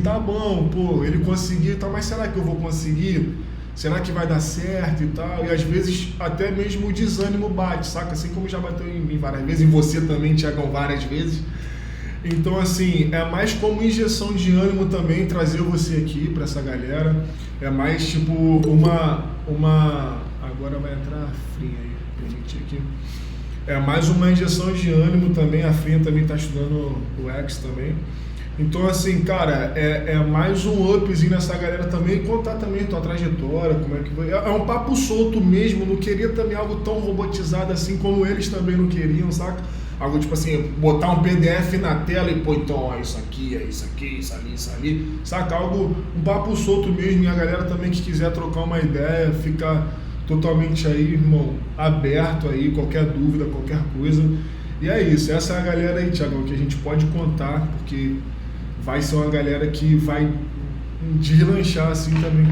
tá bom, pô, ele conseguiu e tal, mas será que eu vou conseguir? Será que vai dar certo e tal? E às vezes até mesmo o desânimo bate, saca? Assim como já bateu em mim várias vezes, em você também, Thiagão, várias vezes. Então, assim, é mais como injeção de ânimo também trazer você aqui pra essa galera. É mais tipo uma... Agora vai entrar a Frinha aí, permitir aqui. É mais uma injeção de ânimo também. A Frinha também tá estudando o X também. Então, assim, cara, é mais um upzinho nessa galera também, contar também a tua trajetória, como é que foi. É um papo solto mesmo, não queria também algo tão robotizado assim como eles também não queriam, saca? Algo tipo assim, botar um PDF na tela e pô, então, ó, isso aqui, é isso aqui, isso ali, saca? Algo, um papo solto mesmo, e a galera também que quiser trocar uma ideia, fica totalmente aí, irmão, aberto aí, qualquer dúvida, qualquer coisa. E é isso, essa é a galera aí, Thiago, que a gente pode contar, porque vai ser uma galera que vai deslanchar assim também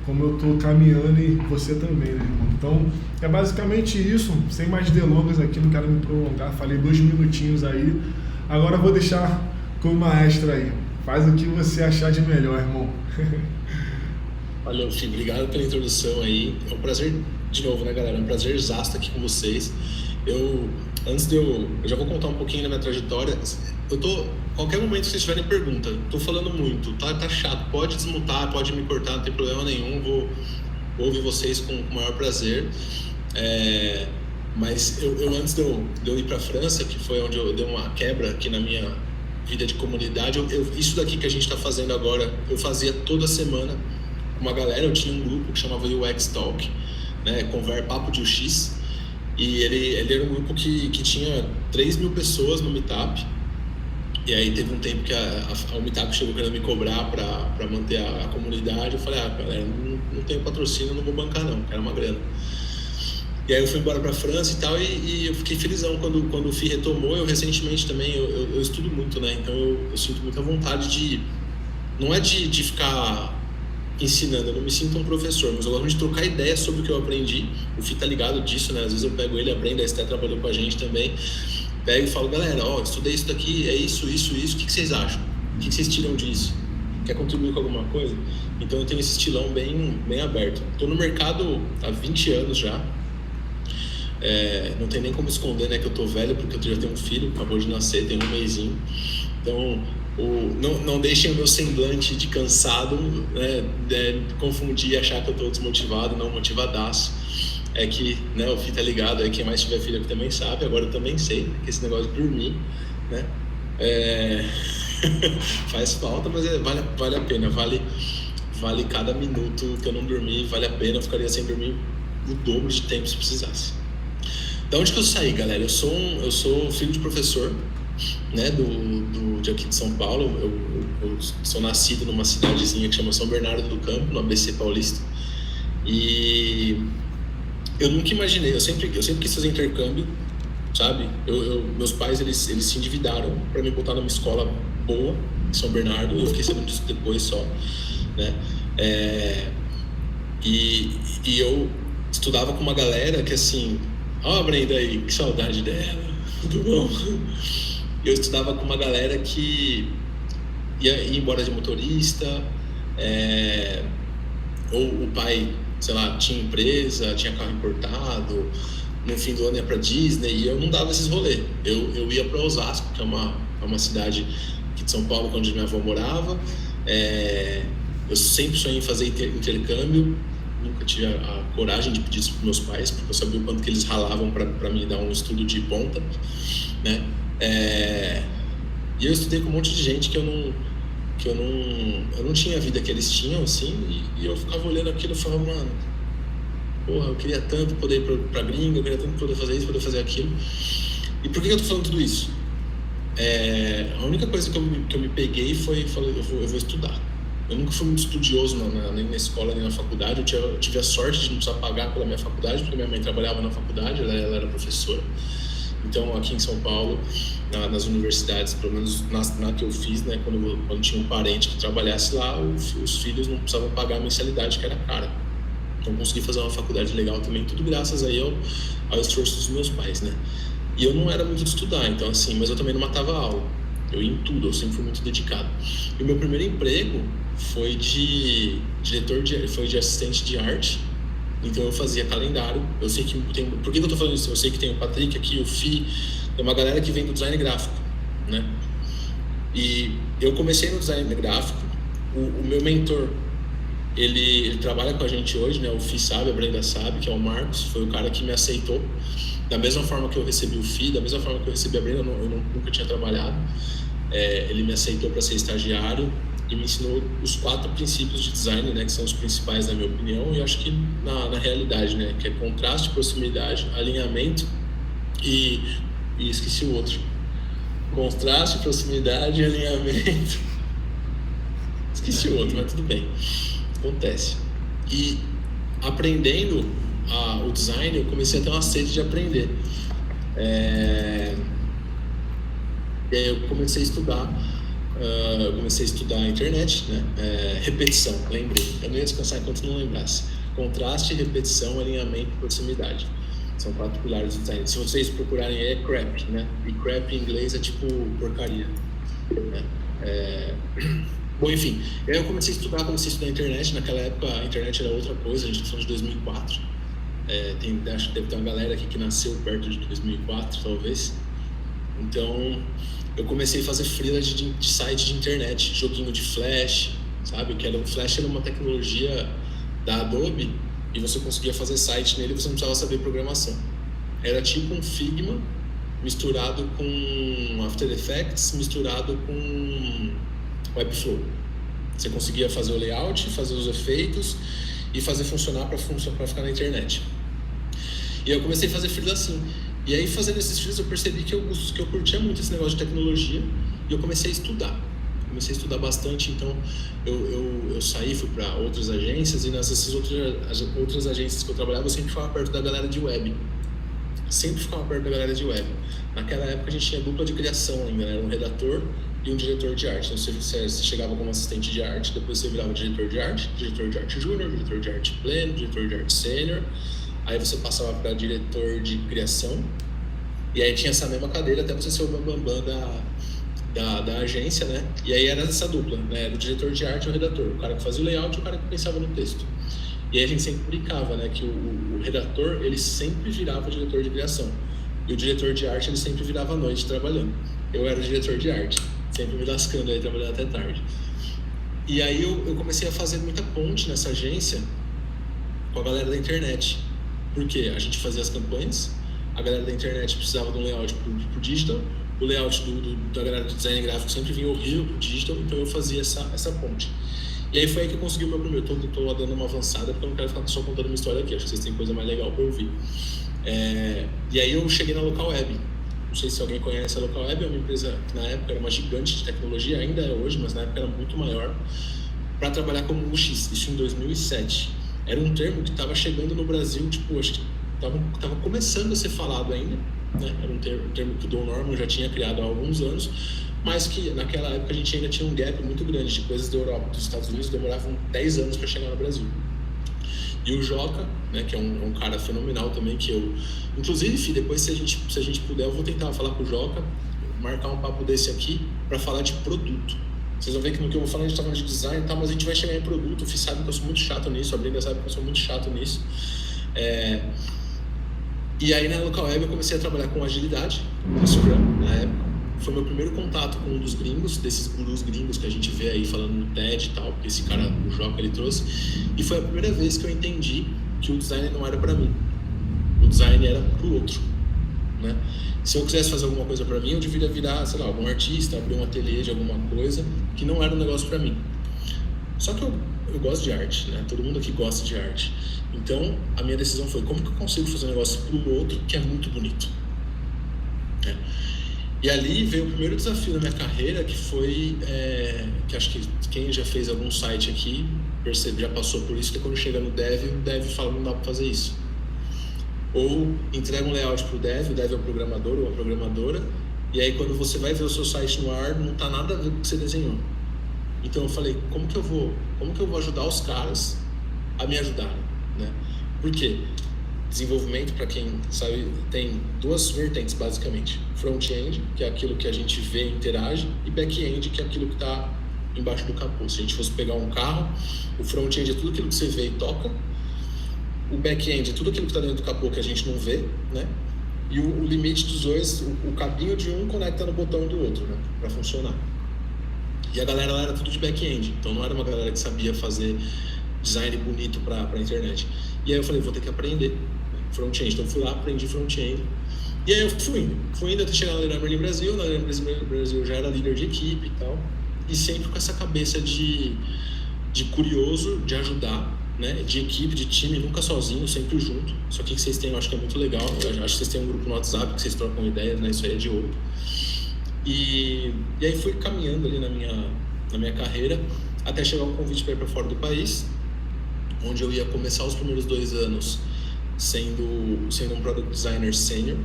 como eu tô caminhando e você também, né, irmão? Então, é basicamente isso, sem mais delongas aqui, não quero me prolongar, falei 2 minutinhos aí, agora eu vou deixar com o maestro aí, faz o que você achar de melhor, irmão. Valeu, Fih, obrigado pela introdução aí, é um prazer, de novo, né, galera, é um prazer exausto aqui com vocês. Eu já vou contar um pouquinho da minha trajetória. Qualquer momento que vocês tiverem pergunta, tô falando muito, tá chato, pode desmutar, pode me cortar, não tem problema nenhum, vou ouvir vocês com o maior prazer. Mas eu antes de eu ir para a França, que foi onde eu dei uma quebra aqui na minha vida de comunidade, isso daqui que a gente está fazendo agora, eu fazia toda semana com uma galera. Eu tinha um grupo que chamava UX Talk, né, Papo de UX, e ele era um grupo que tinha 3.000 pessoas no Meetup. E aí teve um tempo que o Meetup chegou querendo me cobrar para manter a comunidade. Eu falei, galera, não tenho patrocínio, não vou bancar não, quero uma grana. E aí eu fui embora para a França e tal, e eu fiquei felizão quando o FII retomou. Eu recentemente também, eu estudo muito, né, então eu sinto muita vontade não é de ficar ensinando, eu não me sinto um professor, mas eu gosto de trocar ideias sobre o que eu aprendi. O FII tá ligado disso, né, às vezes eu pego ele, aprendo, a Esté trabalhou com a gente também, pego e falo, galera, estudei isso daqui, é isso, o que vocês acham? O que vocês tiram disso? Quer contribuir com alguma coisa? Então eu tenho esse estilão bem aberto. Estou no mercado há 20 anos já. Não tem nem como esconder, né, que eu tô velho, porque eu já tenho um filho, acabou de nascer, tem um mesinho. Então, não deixem o meu semblante de cansado, né, confundir e achar que eu tô desmotivado, não, motivadaço. É que, né, o FII tá ligado, aí quem mais tiver filho aqui também sabe, agora eu também sei, né, que esse negócio de dormir, né, faz falta, mas vale a pena, vale cada minuto que eu não dormi, vale a pena, eu ficaria sem dormir o dobro de tempo se precisasse. Da onde que eu saí, galera? Eu sou filho de professor, né, de aqui de São Paulo. Eu sou nascido numa cidadezinha que chama São Bernardo do Campo, no ABC Paulista. E eu nunca imaginei, eu sempre quis fazer intercâmbio, sabe? Meus pais, eles se endividaram para me botar numa escola boa em São Bernardo. Eu fiquei sabendo disso depois só, né? E eu estudava com uma galera que, assim, ó, Brenda aí, que saudade dela, tudo bom? Eu estudava com uma galera que ia embora de motorista, ou o pai, sei lá, tinha empresa, tinha carro importado, no fim do ano ia pra Disney, e eu não dava esses rolês. Eu ia pra Osasco, que é uma cidade aqui de São Paulo, onde minha avó morava. Eu sempre sonhei em fazer intercâmbio, nunca tive a coragem de pedir isso para meus pais, porque eu sabia o quanto que eles ralavam para me dar um estudo de ponta, né? E eu estudei com um monte de gente que eu não tinha a vida que eles tinham, assim, e eu ficava olhando aquilo e falava, mano, porra, eu queria tanto poder ir pra gringa, eu queria tanto poder fazer isso, poder fazer aquilo. E por que eu tô falando tudo isso? A única coisa que eu me peguei foi, falei, eu vou estudar. Eu nunca fui muito estudioso nem na escola, nem na faculdade. Eu tive a sorte de não precisar pagar pela minha faculdade, porque minha mãe trabalhava na faculdade, ela era professora. Então, aqui em São Paulo, nas universidades, pelo menos na que eu fiz, né, quando tinha um parente que trabalhasse lá, os filhos não precisavam pagar a mensalidade, que era cara. Então, consegui fazer uma faculdade legal também, tudo graças aí ao esforço dos meus pais, né? E eu não era muito de estudar, então assim, mas eu também não matava a aula. Eu ia em tudo, eu sempre fui muito dedicado. E o meu primeiro emprego foi de assistente de arte. Então eu fazia calendário. Eu sei que tem... Por que eu tô falando isso? Eu sei que tem o Patrick aqui, o Fi, tem uma galera que vem do design gráfico, né? E eu comecei no design gráfico. O meu mentor, ele trabalha com a gente hoje, né? O Fi sabe, a Brenda sabe, que é o Marcos, foi o cara que me aceitou. Da mesma forma que eu recebi o Fi, da mesma forma que eu recebi a Brenda, eu nunca tinha trabalhado. Ele me aceitou para ser estagiário e me ensinou os 4 princípios de design, né? Que são os principais, na minha opinião, e acho que na realidade, né? Que é contraste, proximidade, alinhamento e esqueci o outro. Contraste, proximidade e alinhamento. Esqueci o outro, mas tudo bem. Acontece. E aprendendo o design, eu comecei a ter uma sede de aprender. E aí eu comecei a estudar a internet, né? Repetição, lembrei. Eu não ia descansar enquanto não lembrasse. Contraste, repetição, alinhamento e proximidade. São 4 pilares do design. Se vocês procurarem aí, é crap, né? E crap em inglês é tipo porcaria, né? Bom, enfim, aí eu comecei a estudar a internet. Naquela época a internet era outra coisa, a gente está falando de 2004. Acho que deve ter uma galera aqui que nasceu perto de 2004, talvez. Então, eu comecei a fazer freela de site de internet, joguinho de Flash, sabe? O Flash era uma tecnologia da Adobe e você conseguia fazer site nele e você não precisava saber programação. Era tipo um Figma misturado com After Effects, misturado com Webflow. Você conseguia fazer o layout, fazer os efeitos e fazer funcionar para ficar na internet. E eu comecei a fazer freela assim. E aí, fazendo esses freelas, eu percebi que eu curtia muito esse negócio de tecnologia e eu comecei a estudar. Comecei a estudar bastante, então eu saí, fui para outras agências e nessas outras agências que eu trabalhava, eu sempre ficava perto da galera de web. Naquela época a gente tinha dupla de criação ainda, né? Era um redator e um diretor de arte. Então você chegava como assistente de arte, depois você virava diretor de arte júnior, diretor de arte pleno, diretor de arte sênior. Aí você passava para diretor de criação, e aí tinha essa mesma cadeira até você ser o bambambam da agência, né? E aí era essa dupla, né? Era o diretor de arte e o redator, o cara que fazia o layout e o cara que pensava no texto. E aí a gente sempre brincava, né? Que o redator, ele sempre virava diretor de criação, e o diretor de arte, ele sempre virava à noite trabalhando. Eu era o diretor de arte, sempre me lascando aí, trabalhando até tarde. E aí eu comecei a fazer muita ponte nessa agência com a galera da internet. Porque a gente fazia as campanhas, a galera da internet precisava de um layout pro digital, o layout da galera do design gráfico sempre vinha horrível pro digital, então eu fazia essa ponte. E aí foi aí que eu consegui o meu primeiro. Tô dando uma avançada porque eu não quero ficar só contando uma história aqui, acho que vocês têm coisa mais legal para ouvir. E aí eu cheguei na Local Web. Não sei se alguém conhece a Local Web, é uma empresa que na época era uma gigante de tecnologia, ainda é hoje, mas na época era muito maior, para trabalhar como UX, isso em 2007. Era um termo que estava chegando no Brasil, tipo, acho que estava começando a ser falado ainda, né? Era um termo que o Don Norman já tinha criado há alguns anos, mas que naquela época a gente ainda tinha um gap muito grande de coisas da Europa, dos Estados Unidos, demoravam 10 anos para chegar no Brasil. E o Joca, né, que é um cara fenomenal também, que eu... Inclusive, depois se a gente puder, eu vou tentar falar com o Joca, marcar um papo desse aqui, para falar de produto. Vocês vão ver que no que eu vou falar a gente tá falando de design e tal, mas a gente vai chegar em produto. O Fih sabe que eu sou muito chato nisso, a Brenda sabe que eu sou muito chato nisso. E aí na Local Web eu comecei a trabalhar com agilidade, no Scrum, na época. Foi meu primeiro contato com um dos gringos, desses gurus gringos que a gente vê aí falando no TED e tal, porque esse cara, o Joca, ele trouxe. E foi a primeira vez que eu entendi que o design não era pra mim. O design era pro outro, né? Se eu quisesse fazer alguma coisa pra mim, eu deveria virar, sei lá, algum artista, abrir um ateliê de alguma coisa que não era um negócio pra mim. Só que eu gosto de arte, né? Todo mundo aqui gosta de arte. Então, a minha decisão foi, como que eu consigo fazer um negócio pro outro que é muito bonito? E ali veio o primeiro desafio da minha carreira, que foi, que acho que quem já fez algum site aqui, já passou por isso, que quando chega no dev, o dev fala, não dá pra fazer isso. Ou entrega um layout pro dev, o dev é o programador ou a programadora, e aí quando você vai ver o seu site no ar, não tá nada a ver com o que você desenhou. Então eu falei, como que eu vou ajudar os caras a me ajudarem, né? Por quê? desenvolvimento, para quem sabe, tem duas vertentes basicamente: front-end, que é aquilo que a gente vê e interage, e back-end, que é aquilo que está embaixo do capô. Se a gente fosse pegar um carro, o front-end é tudo aquilo que você vê e toca, o back-end é tudo aquilo que está dentro do capô que a gente não vê, né? E o limite dos dois, o cabinho de um conecta no botão do outro, né? Para funcionar. E a galera lá era tudo de back-end, então não era uma galera que sabia fazer design bonito para a internet. E aí eu falei, vou ter que aprender front-end. Então fui lá, aprendi front-end. E aí eu fui indo até chegar na Leroy Merlin Brasil. Na Leroy Merlin Brasil eu já era líder de equipe e tal. E sempre com essa cabeça de curioso, de ajudar, né? De equipe, de time, nunca sozinho, sempre junto. Isso aqui que vocês têm, eu acho que é muito legal. Eu acho que vocês têm um grupo no WhatsApp que vocês trocam ideias, né? Isso aí é de ouro. E aí fui caminhando ali na minha carreira até chegar um convite para ir para fora do país, onde eu ia começar os primeiros 2 anos sendo um Product Designer Senior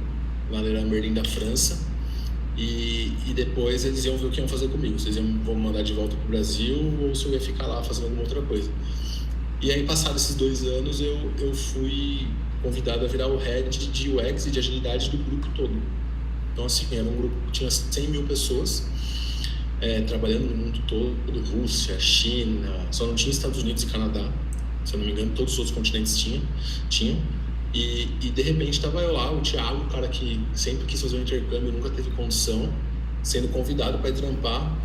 lá na Leroy Merlin da França, e depois eles iam ver o que iam fazer comigo, se eles vão me mandar de volta para o Brasil ou se eu ia ficar lá fazendo alguma outra coisa. E aí, passados esses 2 anos, eu fui convidado a virar o head de UX e de agilidade do grupo todo. Então, assim, era um grupo que tinha 100 mil pessoas trabalhando no mundo todo, Rússia, China, só não tinha Estados Unidos e Canadá. Se eu não me engano, todos os outros continentes tinham. E de repente estava eu lá, o Thiago, o cara que sempre quis fazer um intercâmbio, nunca teve condição, sendo convidado para ir trampar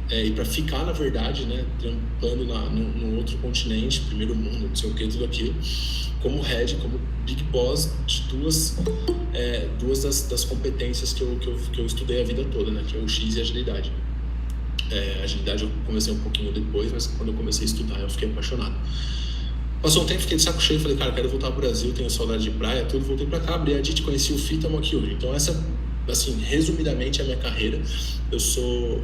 e para ficar, na verdade, né, trampando no outro continente, primeiro mundo, não sei o que, tudo aquilo, como head, como big boss de duas das competências que eu estudei a vida toda, né, que é o X e a agilidade. Agilidade eu comecei um pouquinho depois, mas quando eu comecei a estudar eu fiquei apaixonado. Passou um tempo, fiquei de saco cheio, falei, cara, quero voltar pro Brasil, tenho saudade de praia, tudo, voltei pra cá, abri a DIT, conheci o Fih, estamos aqui hoje. Então essa, assim, resumidamente é a minha carreira. Eu sou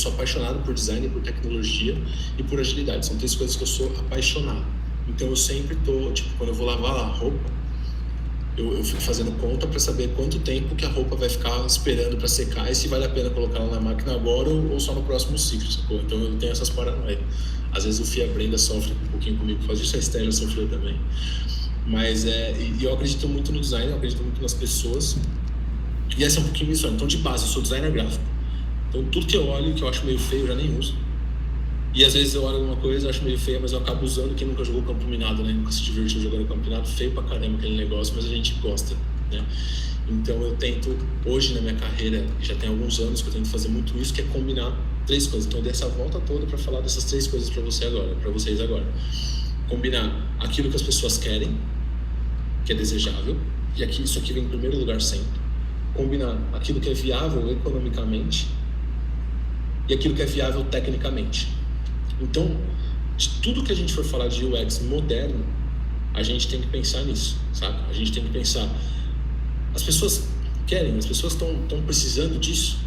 apaixonado por design, por tecnologia e por agilidade, são 3 coisas que eu sou apaixonado. Então eu sempre tô, tipo, quando eu vou lavar a roupa, eu fico fazendo conta para saber quanto tempo que a roupa vai ficar esperando para secar e se vale a pena colocar ela na máquina agora ou só no próximo ciclo, sacou? Então eu tenho essas paranoias. Às vezes o Fih e a Brenda sofrem um pouquinho comigo por causa disso, a Esther já sofreu também. Mas eu acredito muito no design, eu acredito muito nas pessoas. E essa é um pouquinho minha história. Então, de base, eu sou designer gráfico. Então tudo que eu olho que eu acho meio feio eu já nem uso. E às vezes eu olho alguma coisa, acho meio feia, mas eu acabo usando. Quem nunca jogou campo minado, né? Nunca se divertiu jogando campo minado, feio pra caramba aquele negócio, mas a gente gosta, né? Então eu tento, hoje na minha carreira, já tem alguns anos que eu tento fazer muito isso, que é combinar 3 coisas. Então eu dei essa volta toda para falar dessas 3 coisas para vocês agora. Combinar aquilo que as pessoas querem, que é desejável, e aqui, isso aqui vem em primeiro lugar sempre. Combinar aquilo que é viável economicamente e aquilo que é viável tecnicamente. Então, de tudo que a gente for falar de UX moderno, a gente tem que pensar nisso, sabe? A gente tem que pensar, as pessoas querem, as pessoas estão precisando disso.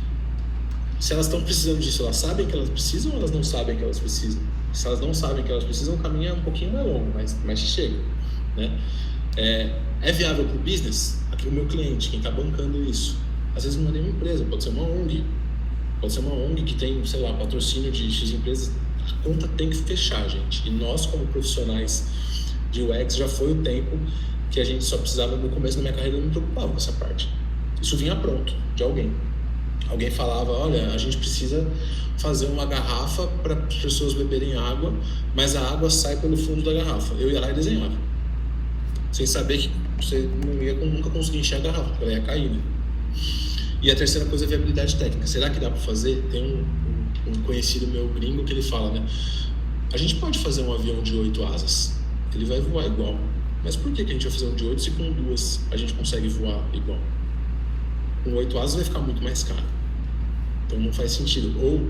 Se elas estão precisando disso, elas sabem que elas precisam ou elas não sabem que elas precisam? Se elas não sabem que elas precisam, o caminho é um pouquinho mais longo, mas chega, né? É viável para o business? Aqui o meu cliente, quem está bancando isso, às vezes não é nenhuma empresa, pode ser uma ONG. Pode ser uma ONG que tem, sei lá, patrocínio de X empresas. A conta tem que fechar, gente. E nós, como profissionais de UX, já foi o tempo que a gente só precisava, no começo da minha carreira, eu não me preocupava com essa parte. Isso vinha pronto, de alguém. Alguém falava, olha, a gente precisa fazer uma garrafa para as pessoas beberem água, mas a água sai pelo fundo da garrafa. Eu ia lá e desenhava. Sem saber que você não ia nunca conseguir encher a garrafa, porque ela ia cair, né? E a terceira coisa é a viabilidade técnica. Será que dá para fazer? Tem um conhecido meu gringo que ele fala, né? A gente pode fazer um avião de 8 asas, ele vai voar igual. Mas por que a gente vai fazer um de 8 se com 2 a gente consegue voar igual? Com 8 asas vai ficar muito mais caro. Então não faz sentido. Ou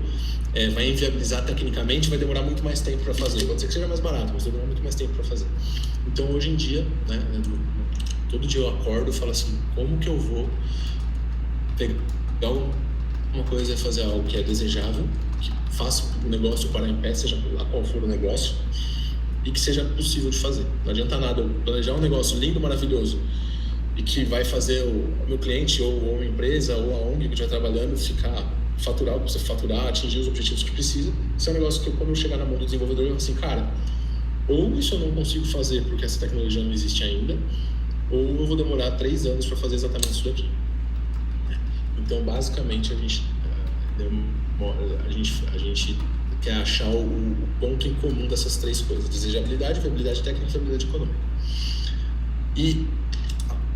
vai inviabilizar tecnicamente, vai demorar muito mais tempo para fazer. Pode ser que seja mais barato, mas vai demorar muito mais tempo para fazer. Então hoje em dia, né, todo dia eu acordo e falo assim, como que eu vou pegar uma coisa e fazer algo que é desejável, que faça o negócio parar em pé, seja lá qual for o negócio, e que seja possível de fazer. Não adianta nada eu planejar um negócio lindo, maravilhoso, e que vai fazer o meu cliente, ou uma empresa, ou a ONG que estiver trabalhando, faturar o que precisa faturar, atingir os objetivos que precisa. Isso é um negócio que quando eu chegar na mão do desenvolvedor, eu falo assim, cara, ou isso eu não consigo fazer porque essa tecnologia não existe ainda, ou eu vou demorar 3 anos para fazer exatamente isso daqui. Então, basicamente, a gente quer achar o ponto em comum dessas 3 coisas: desejabilidade, viabilidade técnica e viabilidade econômica. E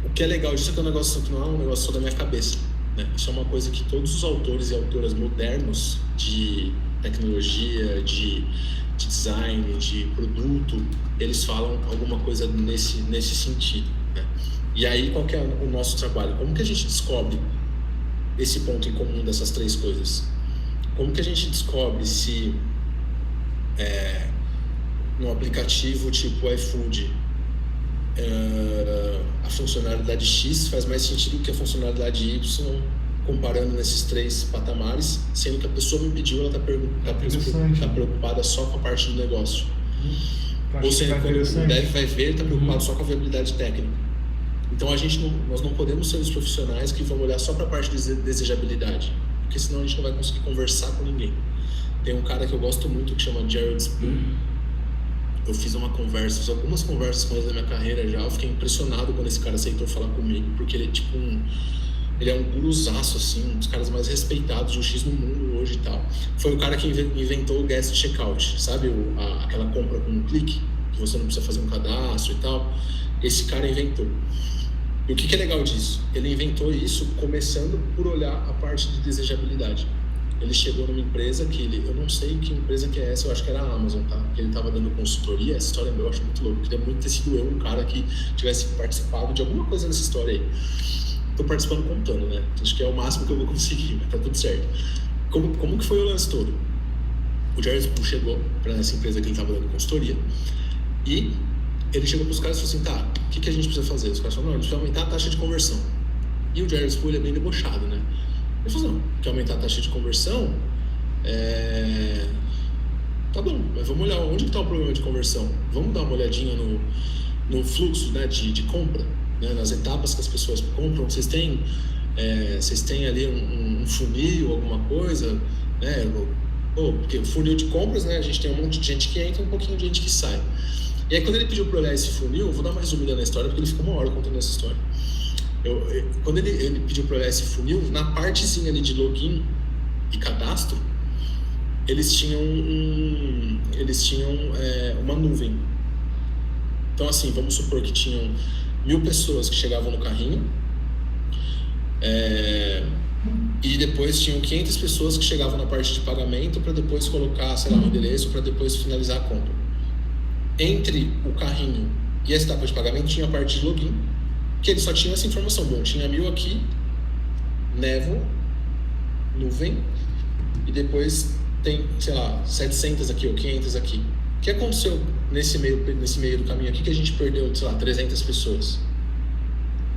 o que é legal disso é que é um negócio que não é um negócio só da minha cabeça, né? Isso é uma coisa que todos os autores e autoras modernos de tecnologia, de design, de produto, eles falam alguma coisa nesse sentido, né? E aí, qual que é o nosso trabalho? Como que a gente descobre esse ponto em comum dessas 3 coisas? Como que a gente descobre se no aplicativo tipo iFood a funcionalidade X faz mais sentido que a funcionalidade Y, comparando nesses 3 patamares, sendo que a pessoa me pediu, ela tá preocupada só com a parte do negócio. Ou seja, quando o dev vai ver, ele está preocupado só com a viabilidade técnica. Então nós não podemos ser os profissionais que vão olhar só para a parte de desejabilidade, porque senão a gente não vai conseguir conversar com ninguém. Tem um cara que eu gosto muito que chama Jared Spoon. Eu fiz algumas conversas com ele na minha carreira já. Eu fiquei impressionado quando esse cara aceitou falar comigo, porque ele é tipo ele é um guruzaço, assim, um dos caras mais respeitados de UX no mundo hoje e tal. Foi o cara que inventou o guest checkout, sabe? Aquela compra com um clique, que você não precisa fazer um cadastro e tal. Esse cara inventou. E o que é legal disso? Ele inventou isso começando por olhar a parte de desejabilidade. Ele chegou numa empresa eu não sei que empresa que é essa, eu acho que era a Amazon, tá? Porque ele estava dando consultoria. Essa história eu acho muito louca. Queria muito ter sido eu um cara que tivesse participado de alguma coisa nessa história aí. Tô participando contando, né? Acho que é o máximo que eu vou conseguir, mas tá tudo certo. Como que foi o lance todo? O Jared Spoon chegou para essa empresa que ele estava dando consultoria e ele chegou para os caras e falou assim: tá, o que a gente precisa fazer? Os caras falaram: não, a gente precisa aumentar a taxa de conversão. E o Jared Spoon, ele é bem debochado, né? Ele falou: não, quer aumentar a taxa de conversão? Tá bom, mas vamos olhar onde está o problema de conversão. Vamos dar uma olhadinha no fluxo, né, de compra, né, nas etapas que as pessoas compram. Vocês têm ali um funil, alguma coisa, né? Porque o funil de compras, né, a gente tem um monte de gente que entra e um pouquinho de gente que sai. E aí, quando ele pediu para olhar esse funil, eu vou dar uma resumida na história, porque ele ficou 1 hora contando essa história. Quando ele pediu para olhar esse funil, na partezinha ali de login e cadastro, eles tinham uma nuvem. Então, assim, vamos supor que tinham 1000 pessoas que chegavam no carrinho, e depois tinham 500 pessoas que chegavam na parte de pagamento para depois colocar, sei lá, um endereço para depois finalizar a compra. Entre o carrinho e essa etapa de pagamento tinha a parte de login, que ele só tinha essa informação. Bom, tinha 1000 aqui, névoa, nuvem, e depois tem, sei lá, 700 aqui ou 500 aqui. O que aconteceu nesse meio do caminho aqui que a gente perdeu, sei lá, 300 pessoas?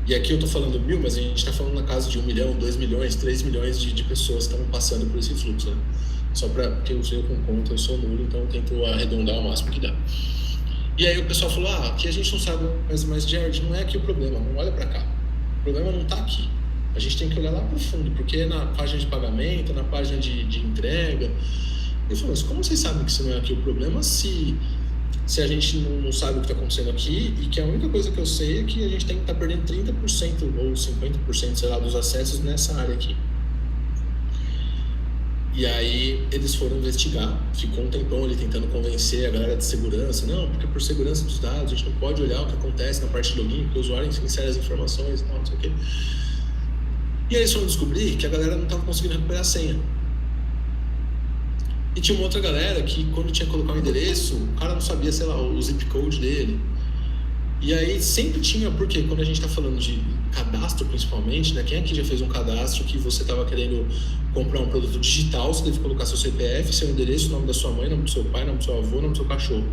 E aqui eu tô falando 1000, mas a gente tá falando na casa de 1 milhão, 2 milhões, 3 milhões de pessoas que estavam passando por esse fluxo, né? Só porque eu sei com conta, eu sou nulo, então eu tento arredondar o máximo que dá. E aí o pessoal falou: aqui a gente não sabe, mas Jared, não é aqui o problema, não olha para cá. O problema não tá aqui. A gente tem que olhar lá pro fundo, porque é na página de pagamento, na página de entrega. Ele falou: mas como vocês sabem que isso não é aqui o problema se a gente não sabe o que está acontecendo aqui, e que a única coisa que eu sei é que a gente tem que estar perdendo 30% ou 50%, sei lá, dos acessos nessa área aqui. E aí eles foram investigar, ficou um tempão ali tentando convencer a galera de segurança: não, porque por segurança dos dados a gente não pode olhar o que acontece na parte de login, porque o usuário insere as informações e tal, não sei o quê. E aí eles foram descobrir que a galera não estava conseguindo recuperar a senha. E tinha uma outra galera que, quando tinha que colocar um endereço, o cara não sabia, sei lá, o zip code dele. E aí sempre tinha, porque quando a gente está falando de cadastro principalmente, né? Quem aqui já fez um cadastro que você estava querendo comprar um produto digital, você teve que colocar seu CPF, seu endereço, nome da sua mãe, nome do seu pai, nome do seu avô, nome do seu cachorro.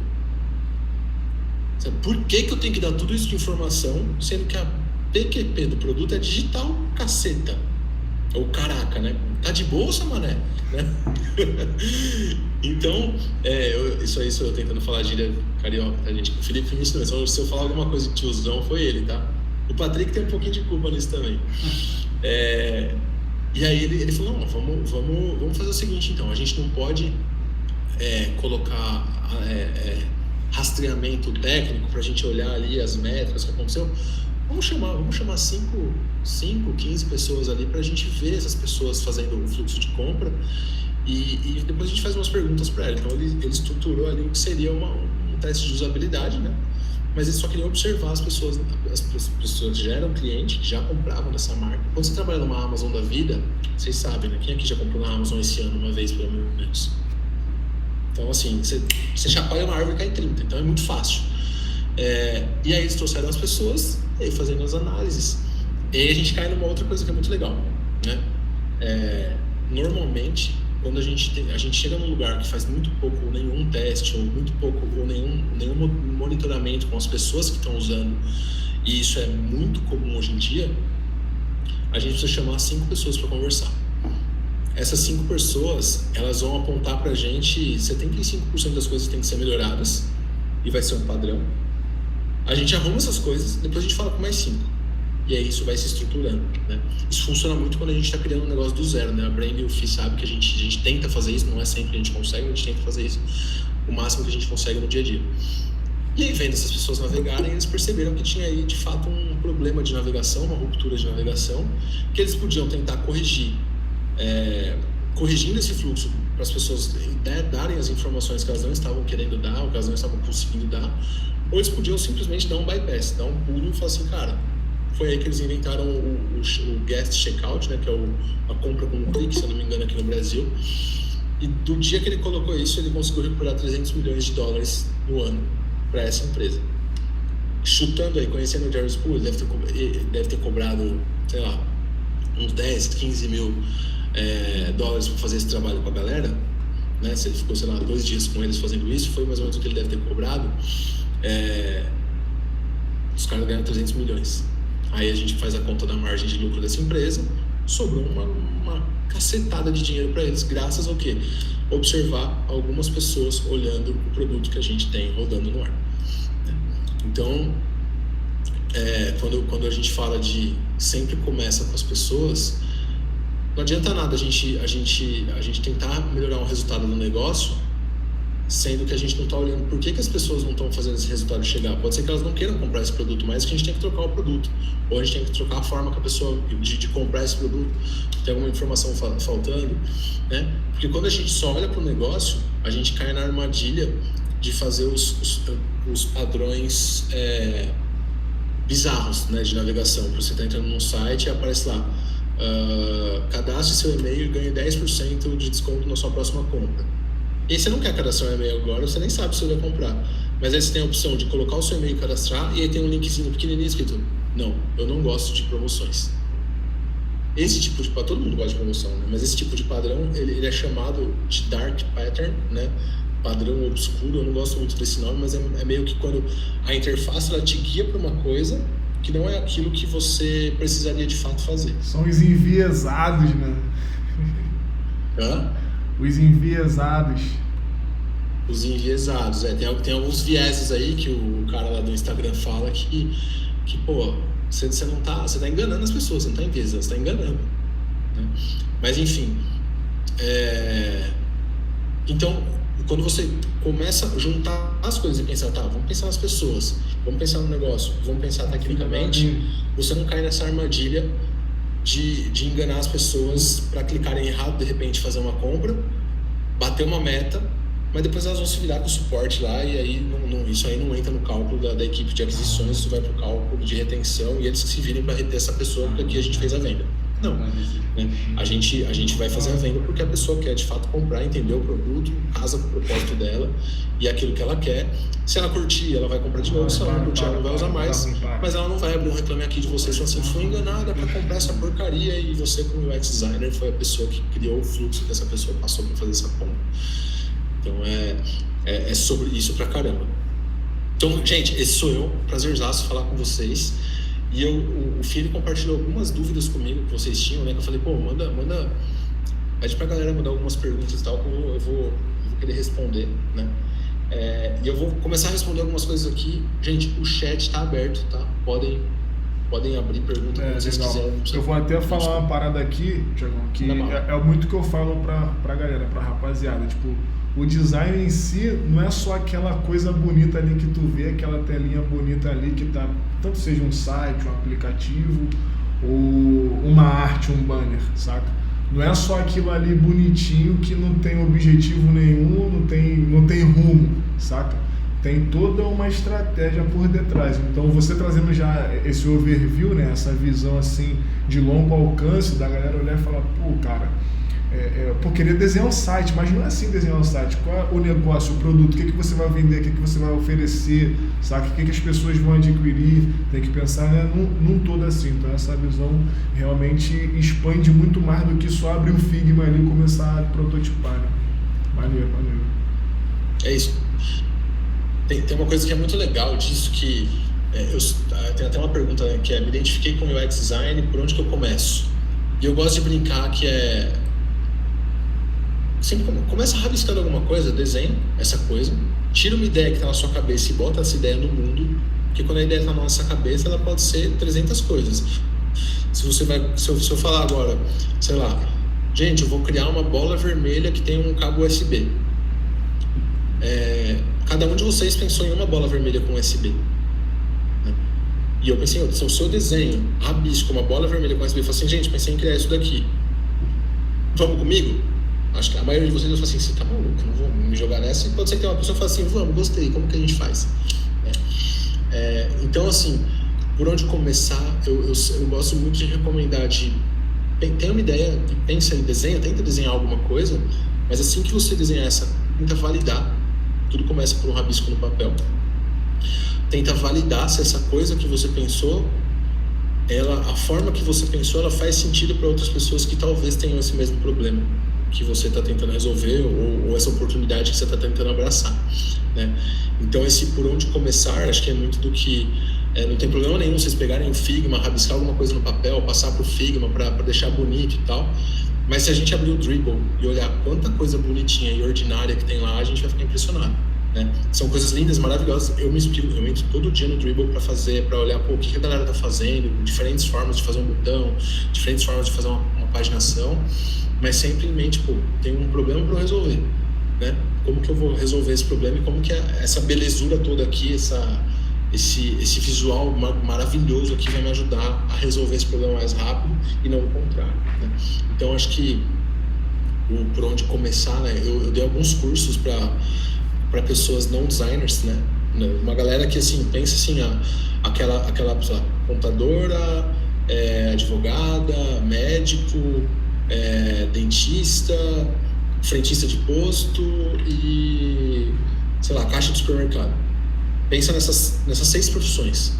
Por que eu tenho que dar tudo isso de informação, sendo que a PQP do produto é digital, caceta? Ou caraca, né? Tá de bolsa, mané? Né? Então, isso aí sou eu tentando falar gíria carioca, tá, gente? O Felipe me ensinou, se eu falar alguma coisa de tiozão, foi ele, tá? O Patrick tem um pouquinho de culpa nisso também. E aí ele falou: não, vamos fazer o seguinte, então, a gente não pode colocar rastreamento técnico pra gente olhar ali as métricas que aconteceu. vamos chamar 5, 15 pessoas ali para a gente ver essas pessoas fazendo o fluxo de compra e depois a gente faz umas perguntas para ela. Então ele estruturou ali o que seria um teste de usabilidade, né? Mas ele só queria observar as pessoas já eram clientes, que já compravam dessa marca. Quando você trabalha numa Amazon da vida, vocês sabem, né? Quem aqui já comprou na Amazon esse ano uma vez, pelo menos? Então, assim, você chacoalha uma árvore e cai 30, então é muito fácil. E aí eles trouxeram as pessoas, e aí fazendo as análises. E aí a gente cai numa outra coisa que é muito legal, né? Normalmente, quando a gente chega num lugar que faz muito pouco ou nenhum teste, ou muito pouco ou nenhum monitoramento com as pessoas que estão usando, e isso é muito comum hoje em dia, a gente precisa chamar 5 pessoas para conversar. Essas 5 pessoas, elas vão apontar para a gente 75% das coisas que têm que ser melhoradas, e vai ser um padrão. A gente arruma essas coisas, depois a gente fala com mais 5. E aí isso vai se estruturando, né? Isso funciona muito quando a gente está criando um negócio do zero, né? A Brand e o Fih sabe que a gente tenta fazer isso, não é sempre que a gente consegue, mas a gente tenta fazer isso o máximo que a gente consegue no dia a dia. E aí, vendo essas pessoas navegarem, eles perceberam que tinha aí, de fato, um problema de navegação, uma ruptura de navegação, que eles podiam tentar corrigir, corrigindo esse fluxo para as pessoas darem as informações que elas não estavam querendo dar, ou que elas não estavam conseguindo dar, ou eles podiam simplesmente dar um bypass, dar um pulo e falar assim, cara, foi aí que eles inventaram o guest checkout, né, que é a compra com um clique, se eu não me engano, aqui no Brasil. E do dia que ele colocou isso, ele conseguiu recuperar $300 milhões no ano para essa empresa. Chutando aí, conhecendo o Jerry Spool, ele deve ter cobrado, sei lá, uns 10, 15 mil dólares para fazer esse trabalho com a galera, né? Se ele ficou, sei lá, 2 dias com eles fazendo isso, foi mais ou menos o que ele deve ter cobrado. Os caras ganham 300 milhões. Aí a gente faz a conta da margem de lucro dessa empresa, sobrou uma cacetada de dinheiro para eles, graças ao quê? Observar algumas pessoas olhando o produto que a gente tem rodando no ar. Então, quando a gente fala de sempre começa com as pessoas, não adianta nada a gente tentar melhorar o resultado do negócio, sendo que a gente não está olhando por que as pessoas não estão fazendo esse resultado chegar. Pode ser que elas não queiram comprar esse produto, mas que a gente tem que trocar o produto, ou a gente tem que trocar a forma que a pessoa de comprar esse produto, tem alguma informação faltando, né? Porque quando a gente só olha para o negócio, a gente cai na armadilha de fazer os padrões bizarros, né, de navegação. Você está entrando num site e aparece lá, cadastre seu e-mail e ganhe 10% de desconto na sua próxima compra. E você não quer cadastrar o e-mail agora, você nem sabe se você vai comprar. Mas aí você tem a opção de colocar o seu e-mail e cadastrar, e aí tem um linkzinho pequenininho escrito, não, eu não gosto de promoções. Esse tipo de padrão, todo mundo gosta de promoção, né? Mas esse tipo de padrão, ele é chamado de dark pattern, né? Padrão obscuro, eu não gosto muito desse nome, mas é meio que quando a interface ela te guia para uma coisa que não é aquilo que você precisaria de fato fazer. São os enviesados, né? Os enviesados. Os enviesados, tem alguns vieses aí que o cara lá do Instagram fala que pô, você tá enganando as pessoas, você não tá enviesando, você tá enganando, né? Mas enfim, então, quando você começa a juntar as coisas e pensar, vamos pensar nas pessoas, vamos pensar no negócio, vamos pensar tecnicamente, você não cai nessa armadilha de enganar as pessoas para clicarem errado, de repente fazer uma compra, bater uma meta, mas depois elas vão se virar com o suporte lá e aí isso aí não entra no cálculo da equipe de aquisições, isso vai para o cálculo de retenção e eles que se virem para reter essa pessoa porque aqui a gente fez a venda. Não, né? A gente vai fazer a venda porque a pessoa quer de fato comprar, entender o produto, casa com o propósito dela e aquilo que ela quer. Se ela curtir, ela vai comprar de novo, se ela não curtir, ela não vai usar mais, mas ela não vai abrir um reclame aqui de você só assim, foi enganada para comprar essa porcaria e você como UX designer foi a pessoa que criou o fluxo que essa pessoa passou para fazer essa compra. Então é sobre isso pra caramba. Então, gente, esse sou eu, prazerzaço falar com vocês. E o Fih compartilhou algumas dúvidas comigo que vocês tinham, né? Que eu falei, pô, pede pra galera mandar algumas perguntas e tal, que eu vou querer responder, né? E eu vou começar a responder algumas coisas aqui. Gente, o chat tá aberto, tá? Podem abrir pergunta quando vocês quiserem. Eu vou até falar uma parada aqui, Thiagão, que é muito que eu falo pra galera, pra rapaziada. Tipo, o design em si não é só aquela coisa bonita ali que tu vê, aquela telinha bonita ali que tá, tanto seja um site, um aplicativo ou uma arte, um banner, saca? Não é só aquilo ali bonitinho que não tem objetivo nenhum, não tem rumo, saca? Tem toda uma estratégia por detrás. Então você trazendo já esse overview, né, essa visão assim de longo alcance, da galera olhar e falar, pô, cara, pô, queria desenhar um site, mas não é assim desenhar um site. Qual é o negócio, o produto, o que você vai vender, o que você vai oferecer, sabe? O que as pessoas vão adquirir, tem que pensar, né, num todo assim. Então essa visão realmente expande muito mais do que só abrir o Figma ali e começar a prototipar, né? Maneiro. É isso. Tem uma coisa que é muito legal disso, que tem até uma pergunta, né, que é: me identifiquei com o UX design, por onde que eu começo? E eu gosto de brincar que sempre começa rabiscando alguma coisa, desenha essa coisa, tira uma ideia que está na sua cabeça e bota essa ideia no mundo, porque quando a ideia está na nossa cabeça, ela pode ser 300 coisas. Se eu falar agora, sei lá, gente, eu vou criar uma bola vermelha que tem um cabo USB. Cada um de vocês pensou em uma bola vermelha com USB, né? E eu pensei, se o seu desenho rabisco uma bola vermelha com USB, eu falei assim, gente, pensei em criar isso daqui, vamos comigo? Acho que a maioria de vocês vai falar assim, você tá maluco, não vou me jogar nessa. E pode ser que uma pessoa fale assim, vamos, gostei, como que a gente faz? Então, assim, por onde começar, eu gosto muito de recomendar tem uma ideia, pensa em desenho, tenta desenhar alguma coisa, mas assim que você desenhar tenta validar. Tudo começa por um rabisco no papel. Tenta validar se essa coisa que você pensou, a forma que você pensou, ela faz sentido para outras pessoas que talvez tenham esse mesmo problema que você está tentando resolver, ou essa oportunidade que você está tentando abraçar, né? Então esse por onde começar, acho que é muito do que não tem problema nenhum vocês pegarem o Figma, rabiscar alguma coisa no papel, passar para o Figma para deixar bonito e tal, mas se a gente abrir o Dribbble e olhar quanta coisa bonitinha e ordinária que tem lá, a gente vai ficar impressionado, né? São coisas lindas, maravilhosas. Eu me inspiro, eu entro todo dia no Dribbble para olhar, pô, o que a galera tá fazendo, diferentes formas de fazer um botão, diferentes formas de fazer uma paginação, mas sempre em mente, pô, tem um problema para eu resolver, né? Como que eu vou resolver esse problema e como que essa belezura toda aqui, esse visual maravilhoso aqui vai me ajudar a resolver esse problema mais rápido e não o contrário, né? Então acho que por onde começar, né? Eu dei alguns cursos para pessoas não designers, né? Uma galera que assim pensa assim, aquela sei lá, contadora, advogada, médico, dentista, frentista de posto e, sei lá, caixa de supermercado. Pensa nessas 6 profissões.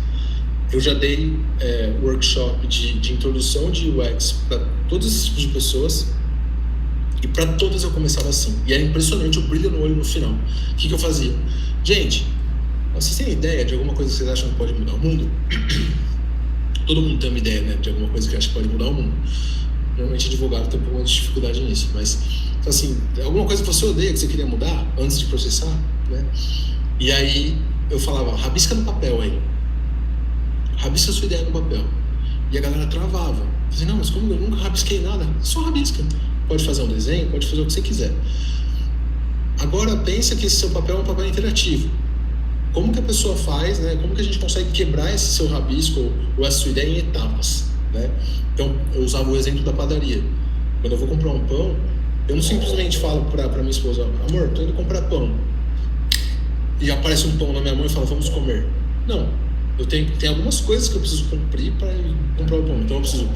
Eu já dei workshop de introdução de UX para todos esses tipos de pessoas, e para todas eu começava assim. E era impressionante o brilho no olho no final. O que eu fazia? Gente, vocês têm ideia de alguma coisa que vocês acham que pode mudar o mundo? Todo mundo tem uma ideia, né, de alguma coisa que acha que pode mudar o mundo. Normalmente advogado tem um pouco de dificuldade nisso, mas assim, alguma coisa que você odeia, que você queria mudar antes de processar, né? E aí eu falava, rabisca no papel aí. Rabisca a sua ideia no papel. E a galera travava. Eu dizia, não, mas como eu nunca rabisquei nada? Só rabisca. Pode fazer um desenho, pode fazer o que você quiser. Agora pensa que esse seu papel é um papel interativo. Como que a pessoa faz, né? Como que a gente consegue quebrar esse seu rabisco ou essa sua ideia em etapas, né? Então eu usava o exemplo da padaria. Quando eu vou comprar um pão, eu não simplesmente falo para minha esposa, amor, tô indo comprar pão. E aparece um pão na minha mão e fala, vamos comer. Não, tem algumas coisas que eu preciso cumprir para comprar o pão. Então eu preciso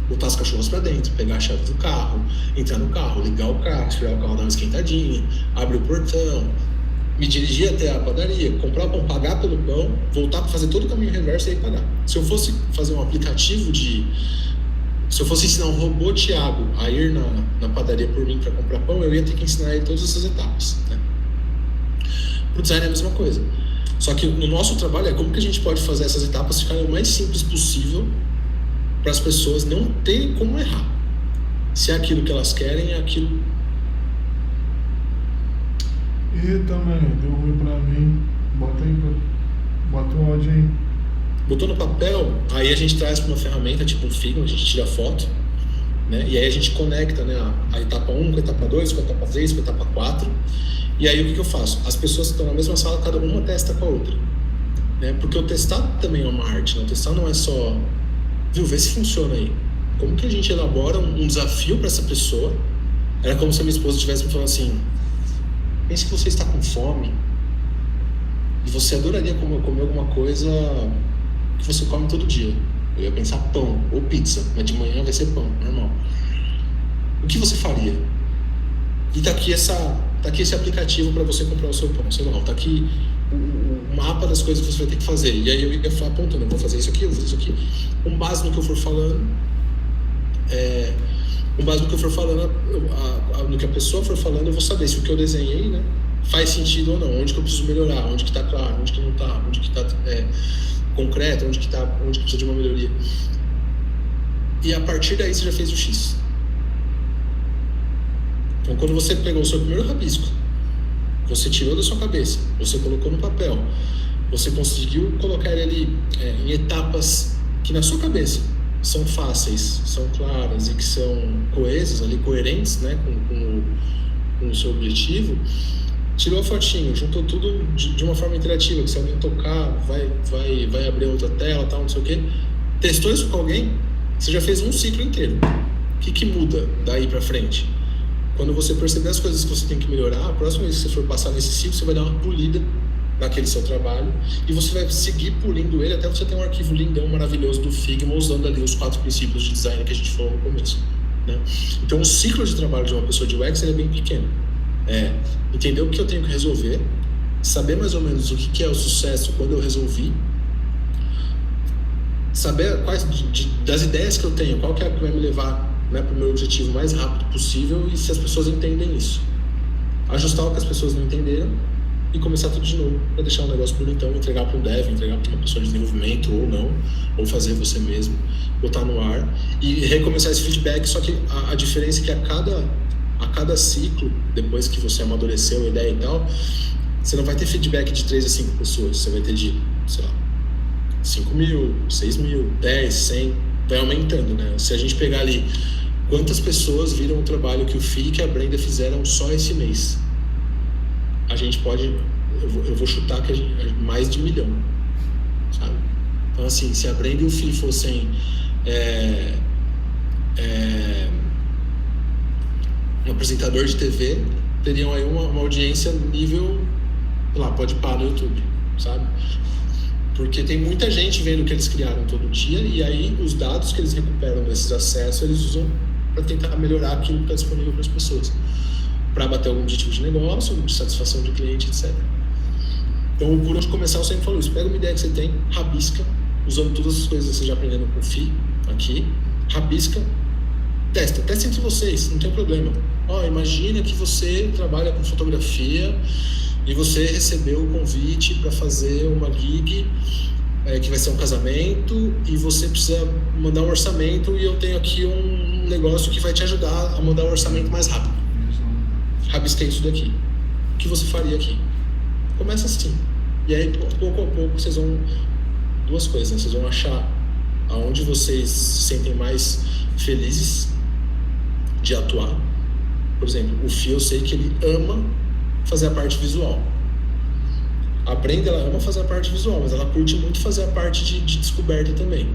botar as cachorras para dentro, pegar a chave do carro, entrar no carro, ligar o carro, tirar o carro, dar uma esquentadinha, abrir o portão, me dirigir até a padaria, comprar o pão, pagar pelo pão, voltar para fazer todo o caminho reverso e aí pagar. Se eu fosse fazer um aplicativo se eu fosse ensinar um robô Thiago a ir na padaria por mim para comprar pão, eu ia ter que ensinar ele todas essas etapas, né? Pro design é a mesma coisa. Só que no nosso trabalho é como que a gente pode fazer essas etapas ficarem o mais simples possível para as pessoas não terem como errar. Se é aquilo que elas querem, é aquilo. Eita, mano, deu ruim pra mim. Bota um áudio aí. Botou no papel, aí a gente traz para uma ferramenta tipo um Figma, a gente tira foto, né? E aí a gente conecta, né, a etapa 1 com a etapa 2, com a etapa 3, com a etapa 4. E aí o que eu faço? As pessoas que estão na mesma sala, cada uma testa com a outra, né? Porque o testar também é uma arte, né? O testar não é só, ver se funciona aí. Como que a gente elabora um desafio para essa pessoa? Era como se a minha esposa estivesse me falando assim: pense que você está com fome e você adoraria comer alguma coisa que você come todo dia. Eu ia pensar pão ou pizza, mas de manhã vai ser pão, normal. O que você faria? E tá aqui esse aplicativo para você comprar o seu pão, sei lá, tá aqui o mapa das coisas que você vai ter que fazer. E aí eu ia falar apontando, eu vou fazer isso aqui, eu vou fazer isso aqui. Com base no que eu for falando, no que a pessoa for falando, eu vou saber se o que eu desenhei, né, faz sentido ou não, onde que eu preciso melhorar, onde que tá claro, onde que não tá, onde que tá concreto, onde que precisa de uma melhoria. E a partir daí você já fez o X. Então, quando você pegou o seu primeiro rabisco, você tirou da sua cabeça, você colocou no papel, você conseguiu colocar ele ali em etapas que na sua cabeça são fáceis, são claras e que são coesas, ali, coerentes, né, com o seu objetivo, tirou a fotinho, juntou tudo de uma forma interativa, que se alguém tocar, vai abrir outra tela, tal, não sei o quê. Testou isso com alguém, você já fez um ciclo inteiro. O que muda daí pra frente? Quando você perceber as coisas que você tem que melhorar, a próxima vez que você for passar nesse ciclo, você vai dar uma polida naquele seu trabalho e você vai seguir polindo ele até você ter um arquivo lindão, maravilhoso do Figma, usando ali os 4 princípios de design que a gente falou no começo, né? Então, o ciclo de trabalho de uma pessoa de UX é bem pequeno. Entender o que eu tenho que resolver, saber mais ou menos o que é o sucesso quando eu resolvi, saber quais das ideias que eu tenho, qual que é a que vai me levar, né, para o meu objetivo mais rápido possível, e se as pessoas entendem isso. Ajustar o que as pessoas não entenderam e começar tudo de novo, para deixar um negócio bonitão, entregar para um dev, entregar para uma pessoa de desenvolvimento ou não, ou fazer você mesmo, botar no ar e recomeçar esse feedback. Só que a diferença é que a cada ciclo, depois que você amadureceu a ideia e tal, você não vai ter feedback de 3 a 5 pessoas, você vai ter de, sei lá, 5.000, 6.000, 10, 100, vai aumentando, né? Se a gente pegar ali quantas pessoas viram o trabalho que o Fih e que a Brenda fizeram só esse mês, a gente pode, eu vou chutar que mais de 1 milhão, sabe? Então, assim, se a Brenda e o Fih fossem um apresentador de TV, teriam aí uma audiência nível, lá, pode parar no YouTube, sabe? Porque tem muita gente vendo o que eles criaram todo dia, e aí os dados que eles recuperam desses acessos, eles usam para tentar melhorar aquilo que está disponível para as pessoas, para bater algum objetivo de negócio, de satisfação de cliente, etc. Então, por onde começar, eu sempre falo isso: pega uma ideia que você tem, rabisca, usando todas as coisas que você já aprendendo com o Fih aqui, rabisca, testa entre vocês, não tem problema. Imagina que você trabalha com fotografia e você recebeu o convite para fazer uma gig que vai ser um casamento, e você precisa mandar um orçamento, e eu tenho aqui um negócio que vai te ajudar a mandar um orçamento mais rápido. Rabisquei isso daqui. O que você faria aqui? Começa assim. E aí, pouco a pouco, vocês vão... Duas coisas, né? Vocês vão achar aonde vocês se sentem mais felizes de atuar. Por exemplo, o Fih, eu sei que ele ama fazer a parte visual. A Brenda, ela ama fazer a parte visual, mas ela curte muito fazer a parte de descoberta também.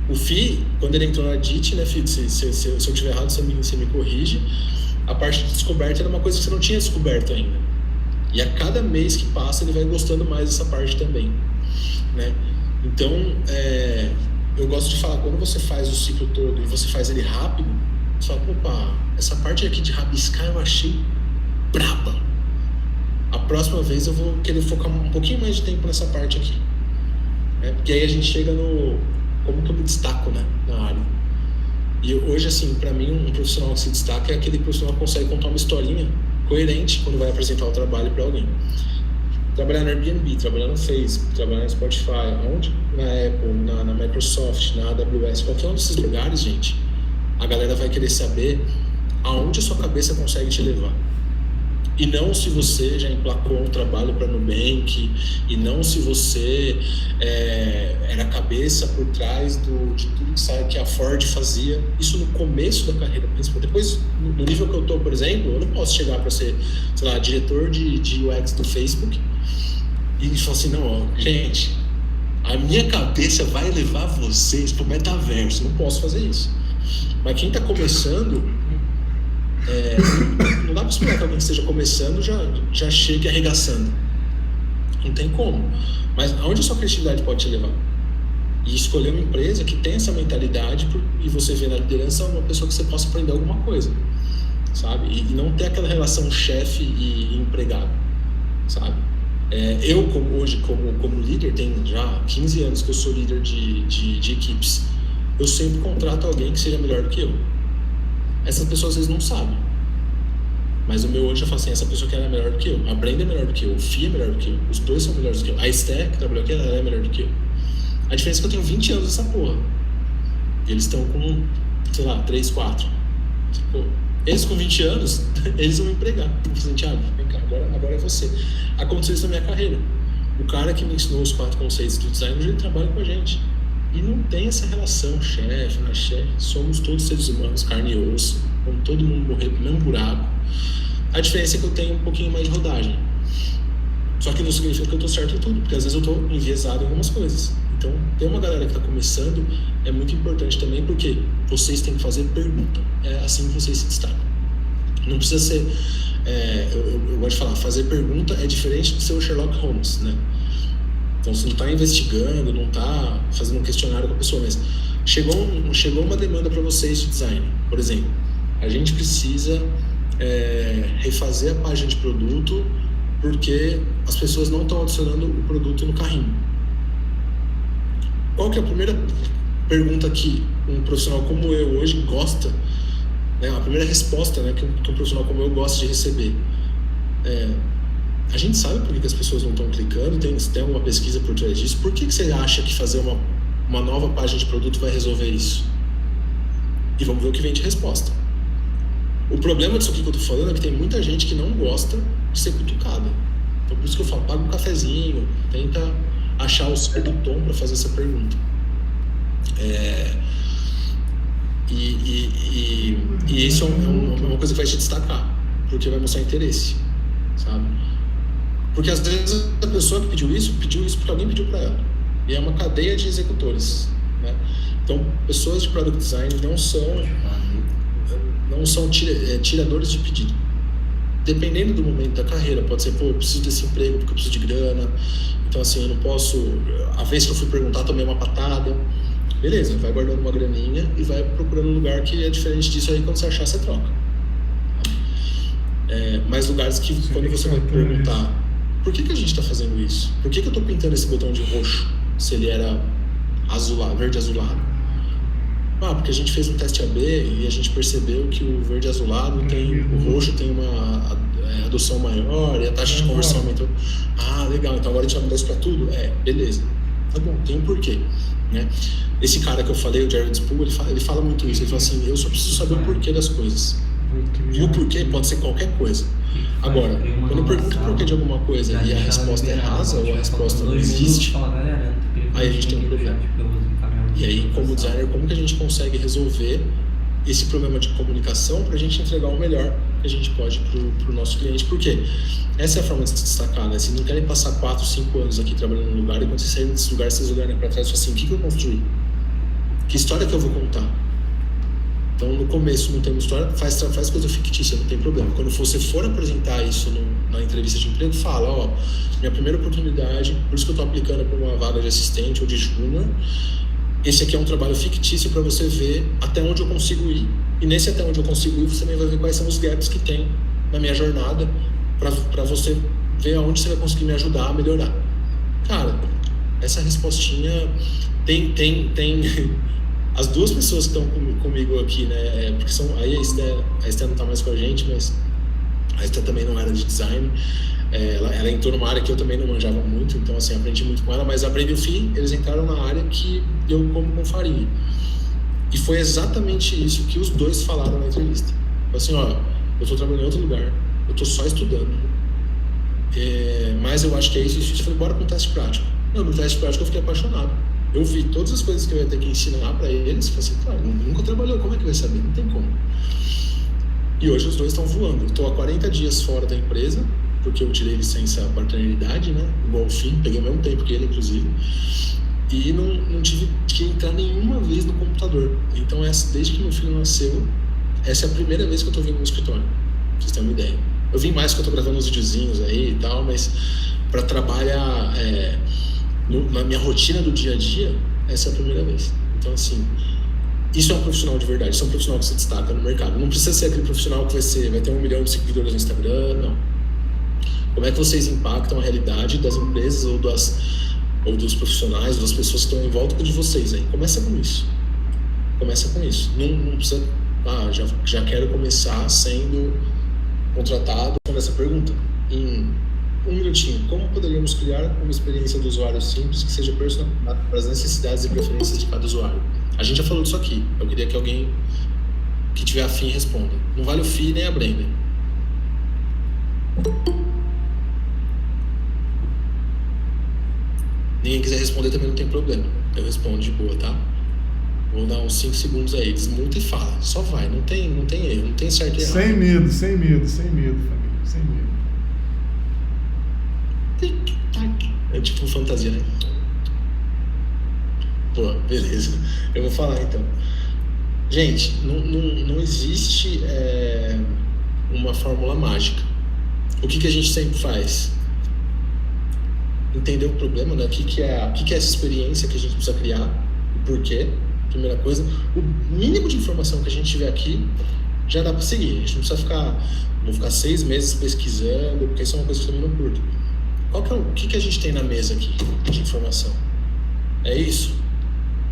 O Fih, quando ele entrou na DIT, né, Fih, se eu estiver errado, você me corrige, a parte de descoberta era uma coisa que você não tinha descoberto ainda. E a cada mês que passa, ele vai gostando mais dessa parte também, né? Então, eu gosto de falar, quando você faz o ciclo todo e você faz ele rápido, você fala, opa, essa parte aqui de rabiscar eu achei braba. A próxima vez eu vou querer focar um pouquinho mais de tempo nessa parte aqui, né? Porque aí a gente chega no como que eu me destaco, né, na área. E hoje, assim, para mim, um profissional que se destaca é aquele profissional que consegue contar uma historinha coerente quando vai apresentar o trabalho para alguém. Trabalhar no Airbnb, trabalhar no Facebook, trabalhar no Spotify, onde? Na Apple, na Microsoft, na AWS, qualquer um desses lugares, gente, a galera vai querer saber aonde a sua cabeça consegue te levar. E não se você já emplacou um trabalho para Nubank, e não se você era cabeça por trás de tudo que a Ford fazia. Isso no começo da carreira principal. Depois, no nível que eu estou, por exemplo, eu não posso chegar para ser, sei lá, diretor de UX do Facebook e falar assim, não, ó, gente, a minha cabeça vai levar vocês para o metaverso. Não posso fazer isso. Mas quem está começando... não dá para esperar que alguém que esteja começando já chegue arregaçando. Não tem como. Mas aonde a sua criatividade pode te levar? E escolher uma empresa que tem essa mentalidade e você vê na liderança uma pessoa que você possa aprender alguma coisa, sabe? E não ter aquela relação chefe e empregado, sabe? Eu hoje como líder, tem já 15 anos que eu sou líder de equipes. Eu sempre contrato alguém que seja melhor do que eu. Essas pessoas às vezes não sabem. Mas o meu hoje eu falo assim, essa pessoa que ela é melhor do que eu. A Brenda é melhor do que eu, o Fih é melhor do que eu. Os dois são melhores do que eu. A Esté, que trabalhou aqui, ela é melhor do que eu. A diferença é que eu tenho 20 anos nessa porra. E eles estão com, sei lá, 3, 4. Pô, eles com 20 anos, eles vão me empregar. Eu falei assim, Thiago, vem cá, agora é você. Aconteceu isso na minha carreira. O cara que me ensinou os 4 conceitos do design, hoje ele trabalha com a gente. E não tem essa relação chefe, na chefe. Somos todos seres humanos, carne e osso. Vamos todo mundo morrer pro mesmo buraco. A diferença é que eu tenho um pouquinho mais de rodagem. Só que não significa que eu tô certo em tudo, porque às vezes eu tô enviesado em algumas coisas. Então, ter uma galera que tá começando é muito importante também, porque vocês têm que fazer pergunta. É assim que vocês se destacam. Não precisa ser... eu gosto de falar, fazer pergunta é diferente de ser o Sherlock Holmes, né? Então você não está investigando, não está fazendo um questionário com a pessoa, mas chegou uma demanda para vocês de design. Por exemplo, a gente precisa refazer a página de produto porque as pessoas não estão adicionando o produto no carrinho. Qual que é a primeira pergunta que um profissional como eu hoje gosta, né? A primeira resposta, né, que um profissional como eu gosta de receber a gente sabe por que as pessoas não estão clicando, tem uma pesquisa por trás disso. Por que você acha que fazer uma nova página de produto vai resolver isso? E vamos ver o que vem de resposta. O problema disso aqui que eu tô falando é que tem muita gente que não gosta de ser cutucada. Então por isso que eu falo, paga um cafezinho, tenta achar o seu tom para fazer essa pergunta. E isso é uma coisa que vai te destacar, porque vai mostrar interesse, sabe? Porque às vezes a pessoa que pediu isso porque alguém pediu para ela. E é uma cadeia de executores, né? Então, pessoas de product design não são tiradores de pedido. Dependendo do momento da carreira, pode ser, eu preciso desse emprego porque eu preciso de grana. Então, assim, eu não posso... A vez que eu fui perguntar, tomei uma patada. Beleza, vai guardando uma graninha e vai procurando um lugar que é diferente disso aí. Quando você achar, você troca. Mas lugares que, quando você vai perguntar... Por que a gente está fazendo isso? Por que eu estou pintando esse botão de roxo se ele era verde azulado? Porque a gente fez um teste AB e a gente percebeu que o verde azulado o roxo tem uma adoção maior e a taxa de conversão aumentou. Legal, então agora a gente vai mudar isso para tudo? Beleza. Tá bom, tem um porquê, né? Esse cara que eu falei, o Jared Spool, ele fala muito isso. Ele fala assim, eu só preciso saber o porquê das coisas. E o porquê pode ser qualquer coisa. Agora, quando eu pergunto o porquê de alguma coisa e a resposta é rasa ou a resposta não existe, aí a gente tem um problema. E aí, como designer, como que a gente consegue resolver esse problema de comunicação para a gente entregar o melhor que a gente pode para o nosso cliente? Porque essa é a forma de se destacar, né? Vocês não querem passar 4, 5 anos aqui trabalhando num lugar e quando vocês saírem desse lugar, vocês olharem para trás e falam assim, o que eu construí? Que história que eu vou contar? Então, no começo não tem uma história, faz coisa fictícia, não tem problema. Quando você for apresentar isso na entrevista de emprego, fala, minha primeira oportunidade, por isso que eu estou aplicando para uma vaga de assistente ou de júnior, esse aqui é um trabalho fictício para você ver até onde eu consigo ir. E nesse até onde eu consigo ir, você também vai ver quais são os gaps que tem na minha jornada para você ver aonde você vai conseguir me ajudar a melhorar. Cara, essa respostinha tem as duas pessoas que estão comigo aqui, né? Porque aí a Esté não está mais com a gente, mas a Esté também não era de design. Ela entrou numa área que eu também não manjava muito, então assim, aprendi muito com ela, mas a Brenda e o Fih, eles entraram na área que eu como com farinha. E foi exatamente isso que os dois falaram na entrevista. Assim, eu estou trabalhando em outro lugar, eu tô só estudando. Mas eu acho que é isso. Eu falei, bora para um teste prático. Não, no teste prático eu fiquei apaixonado. Eu vi todas as coisas que eu ia ter que ensinar para eles. Falei assim, cara, nunca trabalhou, como é que vai saber? Não tem como. E hoje os dois estão voando. Estou há 40 dias fora da empresa, porque eu tirei licença paternidade, né? Igual o fim, peguei o mesmo tempo que ele, inclusive. E não tive que entrar nenhuma vez no computador. Então, desde que meu filho nasceu, essa é a primeira vez que eu estou vindo no escritório. Pra vocês terem uma ideia. Eu vim mais porque eu estou gravando uns videozinhos aí e tal, mas para trabalhar na minha rotina do dia a dia, essa é a primeira vez. Então, assim, isso é um profissional de verdade, isso é um profissional que se destaca no mercado. Não precisa ser aquele profissional que vai ter 1 milhão de seguidores no Instagram, não. Como é que vocês impactam a realidade das empresas ou dos profissionais, das pessoas que estão em volta de vocês aí? Começa com isso. Não precisa... já quero começar sendo contratado com essa pergunta. Em 1 minutinho, como poderíamos criar uma experiência do usuário simples que seja personalizada para as necessidades e preferências de cada usuário? A gente já falou disso aqui. Eu queria que alguém que tiver afim responda. Não vale o FI nem a Brenda. Ninguém quiser responder também não tem problema. Eu respondo de boa, tá? Vou dar uns 5 segundos aí. Desmuta e fala. Só vai. Não tem erro. Não tem certo e errado. Sem medo, família. Sem medo. É tipo fantasia, né? Pô, beleza. Eu vou falar então. Gente, não existe uma fórmula mágica. O que a gente sempre faz? Entender o problema, né? O que é essa experiência que a gente precisa criar, o porquê, primeira coisa. O mínimo de informação que a gente tiver aqui já dá para seguir. A gente não precisa vou ficar 6 meses pesquisando, porque isso é uma coisa que eu também não curto. O que a gente tem na mesa aqui de informação? É isso?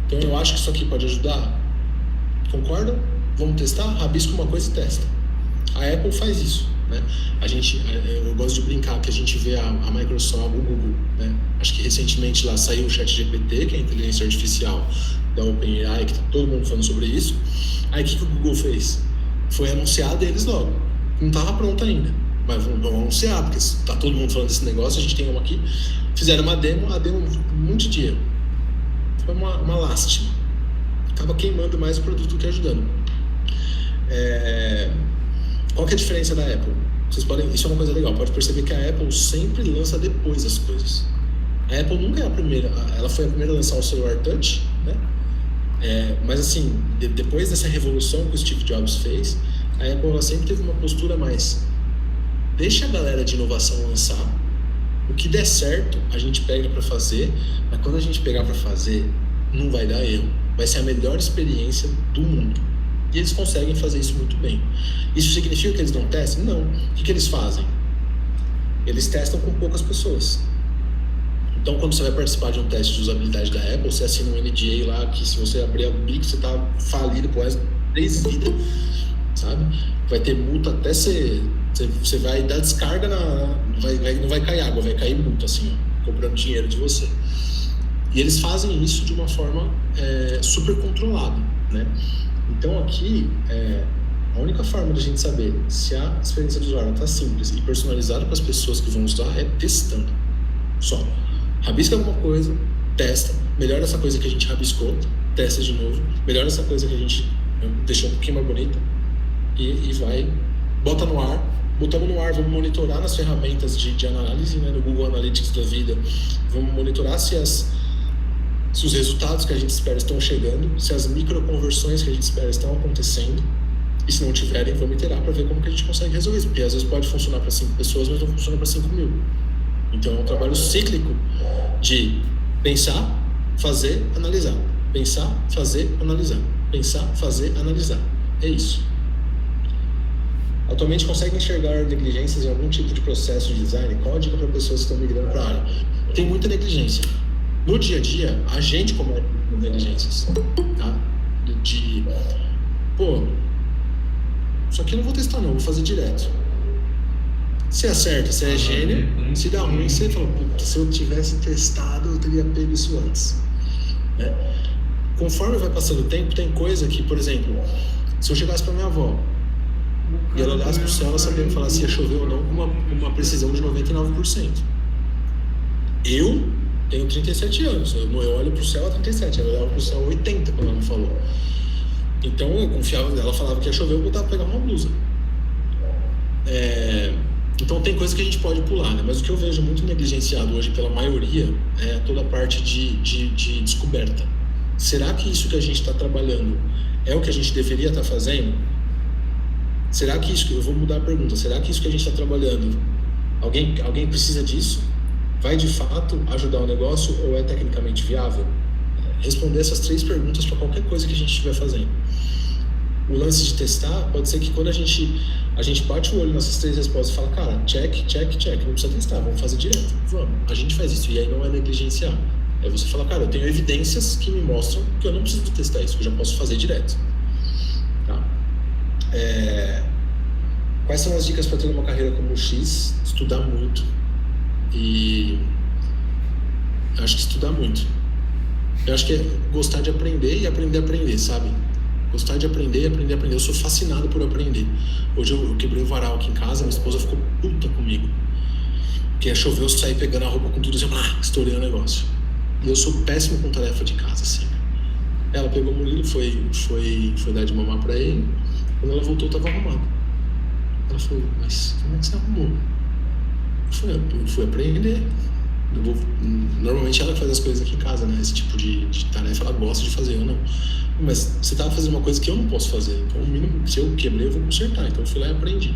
Então eu acho que isso aqui pode ajudar. Concordam? Vamos testar? Rabisca uma coisa e testa. A Apple faz isso, né? Eu gosto de brincar que a gente vê a Microsoft, o Google, né? Acho que recentemente lá saiu o ChatGPT, que é a inteligência artificial da OpenAI, que tá todo mundo falando sobre isso. Aí o que o Google fez? Foi anunciar deles logo. Não estava pronto ainda, mas vamos anunciar, porque tá todo mundo falando desse negócio, a gente tem uma aqui. Fizeram uma demo, muito dinheiro. Foi uma lástima. Acaba queimando mais o produto do que ajudando. Qual que é a diferença da Apple? Isso é uma coisa legal, pode perceber que a Apple sempre lança depois as coisas. A Apple nunca é a primeira, ela foi a primeira a lançar o celular touch, né? Mas assim, depois dessa revolução que o Steve Jobs fez, a Apple ela sempre teve uma postura mais: deixa a galera de inovação lançar, o que der certo a gente pega para fazer, mas quando a gente pegar para fazer, não vai dar erro, vai ser a melhor experiência do mundo. E eles conseguem fazer isso muito bem. Isso significa que eles não testam? Não. O que eles fazem? Eles testam com poucas pessoas. Então, quando você vai participar de um teste de usabilidade da Apple, você assina um NDA lá, que se você abrir a bico, você tá falido por 3 vidas, sabe? Vai ter multa até você vai dar descarga, não vai cair água, vai cair multa, assim, ó, cobrando dinheiro de você. E eles fazem isso de uma forma super controlada, né? Então aqui, a única forma de a gente saber se a experiência do usuário está simples e personalizada para as pessoas que vão usar é testando. Só. Rabisca alguma coisa, testa, melhora essa coisa que a gente rabiscou, testa de novo, melhora essa coisa que a gente deixou um pouquinho mais bonita e vai, bota no ar. Botamos no ar, vamos monitorar nas ferramentas de análise, né, no Google Analytics da vida, vamos monitorar se os resultados que a gente espera estão chegando, se as microconversões que a gente espera estão acontecendo, e se não tiverem, vamos iterar para ver como que a gente consegue resolver isso, porque às vezes pode funcionar para 5 pessoas, mas não funciona para 5 mil. Então é um trabalho cíclico de pensar, fazer, analisar. Pensar, fazer, analisar. Pensar, fazer, analisar. É isso. Atualmente consegue enxergar negligências em algum tipo de processo de design? Qual a dica para pessoas que estão migrando para a área? Tem muita negligência. No dia a dia, a gente comete negligências, tá? Isso aqui eu não vou testar não, vou fazer direto. Se acerta, você é gênio. Se dá ruim, você fala, se eu tivesse testado, eu teria pego isso antes, né? Conforme vai passando o tempo, tem coisa que, por exemplo, se eu chegasse para minha avó, E ela olhasse pro céu, ela sabia me falar se ia chover ou não com uma precisão de 99%. Eu tenho 37 anos, eu olho pro céu a 37, ela olhava pro céu a 80 quando ela me falou. Então eu confiava nela, ela falava que ia chover, eu voltava a pegar uma blusa. Então tem coisas que a gente pode pular, né? Mas o que eu vejo muito negligenciado hoje pela maioria é toda a parte de descoberta. Será que isso que a gente está trabalhando é o que a gente deveria estar fazendo? Será que isso, eu vou mudar a pergunta, será que isso que a gente está trabalhando, alguém precisa disso? Vai de fato ajudar o negócio ou é tecnicamente viável? Responder essas 3 perguntas para qualquer coisa que a gente estiver fazendo. O lance de testar pode ser que quando a gente bate o olho nessas 3 respostas e fala, cara, check, não precisa testar, vamos fazer direto. Vamos, a gente faz isso, e aí não é negligenciar. É você falar, cara, eu tenho evidências que me mostram que eu não preciso testar isso, que eu já posso fazer direto. Tá? Quais são as dicas para ter uma carreira como o X? Estudar muito. E eu acho que estudar muito. Eu acho que é gostar de aprender e aprender a aprender, sabe? Gostar de aprender e aprender a aprender. Eu sou fascinado por aprender. Hoje eu quebrei o varal aqui em casa, minha esposa ficou puta comigo. Porque choveu, eu saí pegando a roupa com tudo e estourei o negócio. E eu sou péssimo com tarefa de casa, assim. Ela pegou o Murilo, foi dar de mamar pra ele. Quando ela voltou, eu tava arrumado. Ela falou, mas como é que você arrumou? Eu fui aprender. Normalmente ela faz as coisas aqui em casa, né? Esse tipo de tarefa ela gosta de fazer, eu não. Mas você tava fazendo uma coisa que eu não posso fazer. Então, o mínimo, se eu quebrei, eu vou consertar. Então, eu fui lá e aprendi.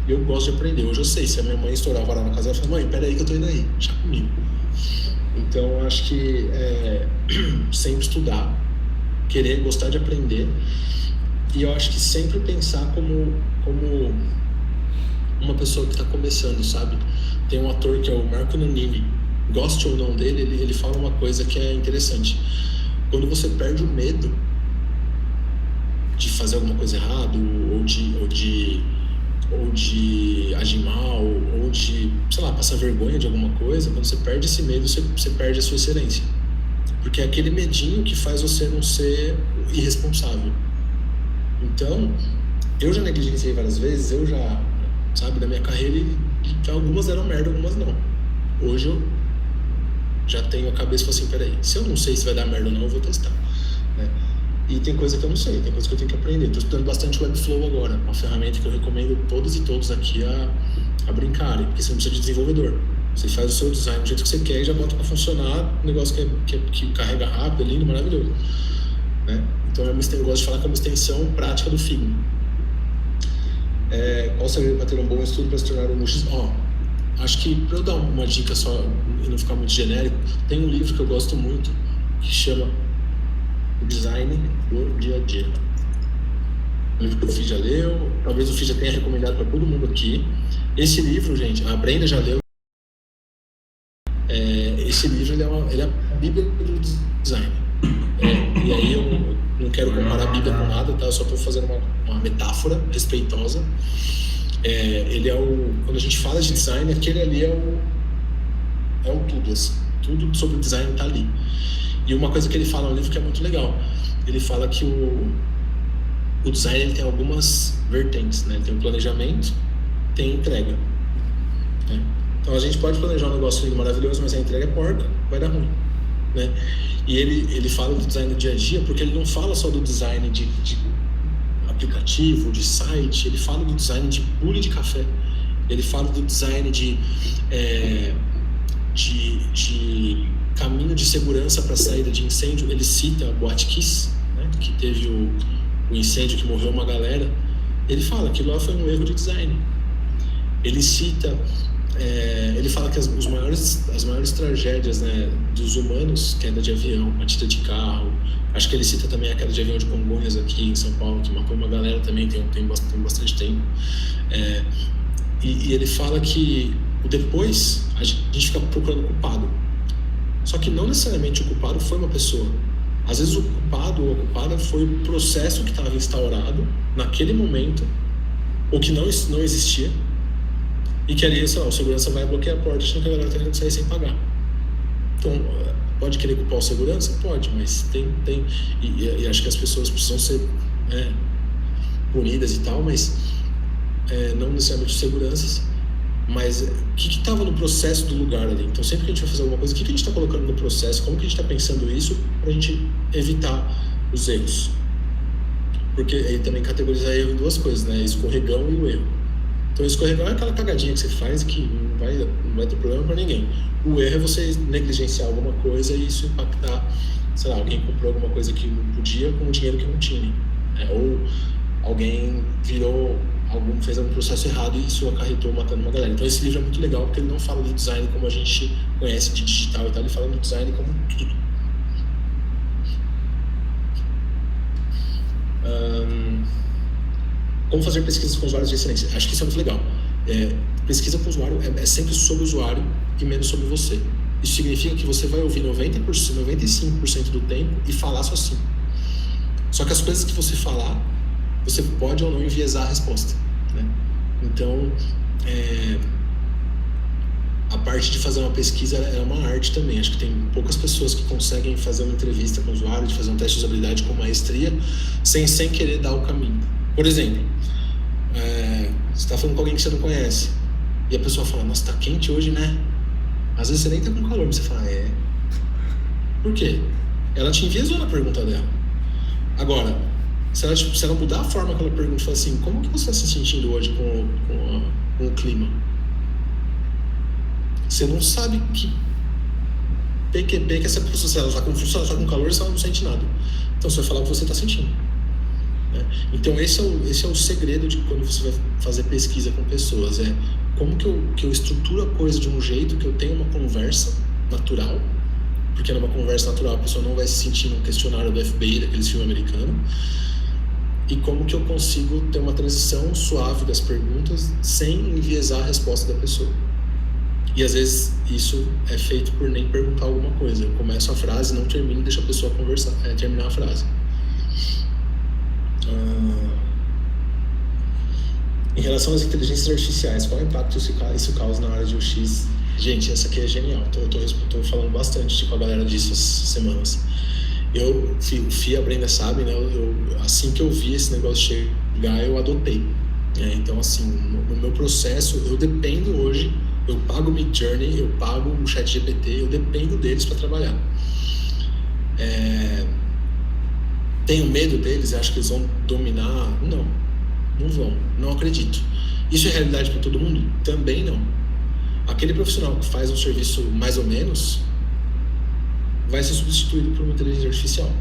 E eu gosto de aprender. Hoje eu sei, se a minha mãe estourar o varal na casa, ela fala, mãe, peraí que eu tô indo aí, deixa comigo. Então, eu acho que sempre estudar, querer, gostar de aprender. E eu acho que sempre pensar como uma pessoa que está começando, sabe? Tem um ator que é o Marco Nanini, goste ou não dele, ele fala uma coisa que é interessante. Quando você perde o medo de fazer alguma coisa errada, ou de agir mal, ou de, sei lá, passar vergonha de alguma coisa, quando você perde esse medo, você perde a sua excelência. Porque é aquele medinho que faz você não ser irresponsável. Então, eu já negligenciei várias vezes, sabe, da minha carreira, e algumas deram merda, algumas não. Hoje eu já tenho a cabeça e falo assim, peraí, se eu não sei se vai dar merda ou não, eu vou testar, né? E tem coisa que eu não sei, tem coisa que eu tenho que aprender. Estou estudando bastante Webflow agora, uma ferramenta que eu recomendo todos e todos aqui a brincarem, porque você não precisa de desenvolvedor. Você faz o seu design do jeito que você quer e já bota para funcionar, um negócio que carrega rápido, é lindo, maravilhoso, né? Então eu gosto de falar que é uma extensão prática do Figma. Qual o segredo para ter um bom estudo para se tornar um UX? Acho que, para eu dar uma dica só e não ficar muito genérico, tem um livro que eu gosto muito que chama Design do Dia a Dia. Um livro que o Fih já leu, talvez o Fih já tenha recomendado para todo mundo aqui. Esse livro, gente, a Brenda já leu. Esse livro ele é a Bíblia do Design. E aí eu não quero comparar a Bíblia com nada, tá? Eu só estou fazendo uma metáfora respeitosa. Ele quando a gente fala de design, aquele ali é o tudo, assim. Tudo sobre o design está ali. E uma coisa que ele fala no livro que é muito legal, ele fala que o design ele tem algumas vertentes, né? Ele tem o planejamento, tem a entrega, né? Então a gente pode planejar um negócio lindo, maravilhoso, mas a entrega é porca, vai dar ruim, né? E ele fala do design do dia a dia, porque ele não fala só do design de aplicativo, de site, ele fala do design de bule de café, ele fala do design de caminho de segurança para saída de incêndio. Ele cita a Boate Kiss, né, que teve o incêndio que morreu uma galera. Ele fala que lá foi um erro de design. Ele cita, ele fala que as maiores tragédias, né, dos humanos, queda de avião, batida de carro. Acho que ele cita também a queda de avião de Congonhas aqui em São Paulo, que matou uma galera também, tem bastante tempo. E ele fala que depois a gente fica procurando culpado. Só que não necessariamente o culpado foi uma pessoa. Às vezes o culpado ou a culpada foi o processo que estava instaurado naquele momento, ou que não existia, e que ali, sei lá, o segurança vai bloquear a porta, achando que a galera está querendo sair sem pagar. Então, pode querer culpar o segurança? Pode, mas e acho que as pessoas precisam ser punidas e tal, mas não necessariamente seguranças, mas o que estava no processo do lugar ali. Então, sempre que a gente vai fazer alguma coisa, o que a gente está colocando no processo, como que a gente está pensando isso para a gente evitar os erros. Porque ele também categoriza erro em duas coisas, né? Escorregão e o erro. Então, o escorregão é aquela cagadinha que você faz que não vai ter problema para ninguém. O erro é você negligenciar alguma coisa e isso impactar, sei lá, alguém comprou alguma coisa que não podia com o dinheiro que não tinha. Ou alguém fez algum processo errado e isso acarretou matando uma galera. Então esse livro é muito legal porque ele não fala do design como a gente conhece de digital e tal, ele fala do design como tudo. Como fazer pesquisas com usuários de excelência? Acho que isso é muito legal. Pesquisa com o usuário é sempre sobre o usuário e menos sobre você. Isso significa que você vai ouvir 95% do tempo e falar só assim. Só que as coisas que você falar, você pode ou não enviesar a resposta, né? Então, a parte de fazer uma pesquisa é uma arte também. Acho que tem poucas pessoas que conseguem fazer uma entrevista com o usuário, de fazer um teste de usabilidade com maestria, sem querer dar o caminho. Por exemplo, você está falando com alguém que você não conhece, e a pessoa fala, nossa, tá quente hoje, né? Às vezes você nem tá com calor, mas você fala, Por quê? Ela te enviesou na pergunta dela. Agora, se ela mudar a forma que ela pergunta e falar assim, como que você está se sentindo hoje com o clima? Você não sabe que PQP que essa pessoa, se ela está com calor, se ela não sente nada. Então você vai falar o que você está sentindo, né? Então esse é o segredo de quando você vai fazer pesquisa com pessoas, como que eu estruturo a coisa de um jeito que eu tenha uma conversa natural, porque numa conversa natural a pessoa não vai se sentir num questionário do FBI, daqueles filmes americanos, e como que eu consigo ter uma transição suave das perguntas sem enviesar a resposta da pessoa. E às vezes isso é feito por nem perguntar alguma coisa. Eu começo a frase, não termino e deixo a pessoa terminar a frase. Em relação às inteligências artificiais, qual é o impacto isso causa na área de UX? Gente, essa aqui é genial. Tô falando bastante com a galera disso essas semanas. O Fih, a Brenda sabe, né? Assim que eu vi esse negócio chegar, eu adotei. Então, assim, no meu processo, eu dependo hoje, eu pago o Midjourney, eu pago o ChatGPT, eu dependo deles para trabalhar. Tenho medo deles? Acho que eles vão dominar? Não vão, não acredito. Isso é realidade para todo mundo? Também não. Aquele profissional que faz um serviço mais ou menos vai ser substituído por uma inteligência artificial.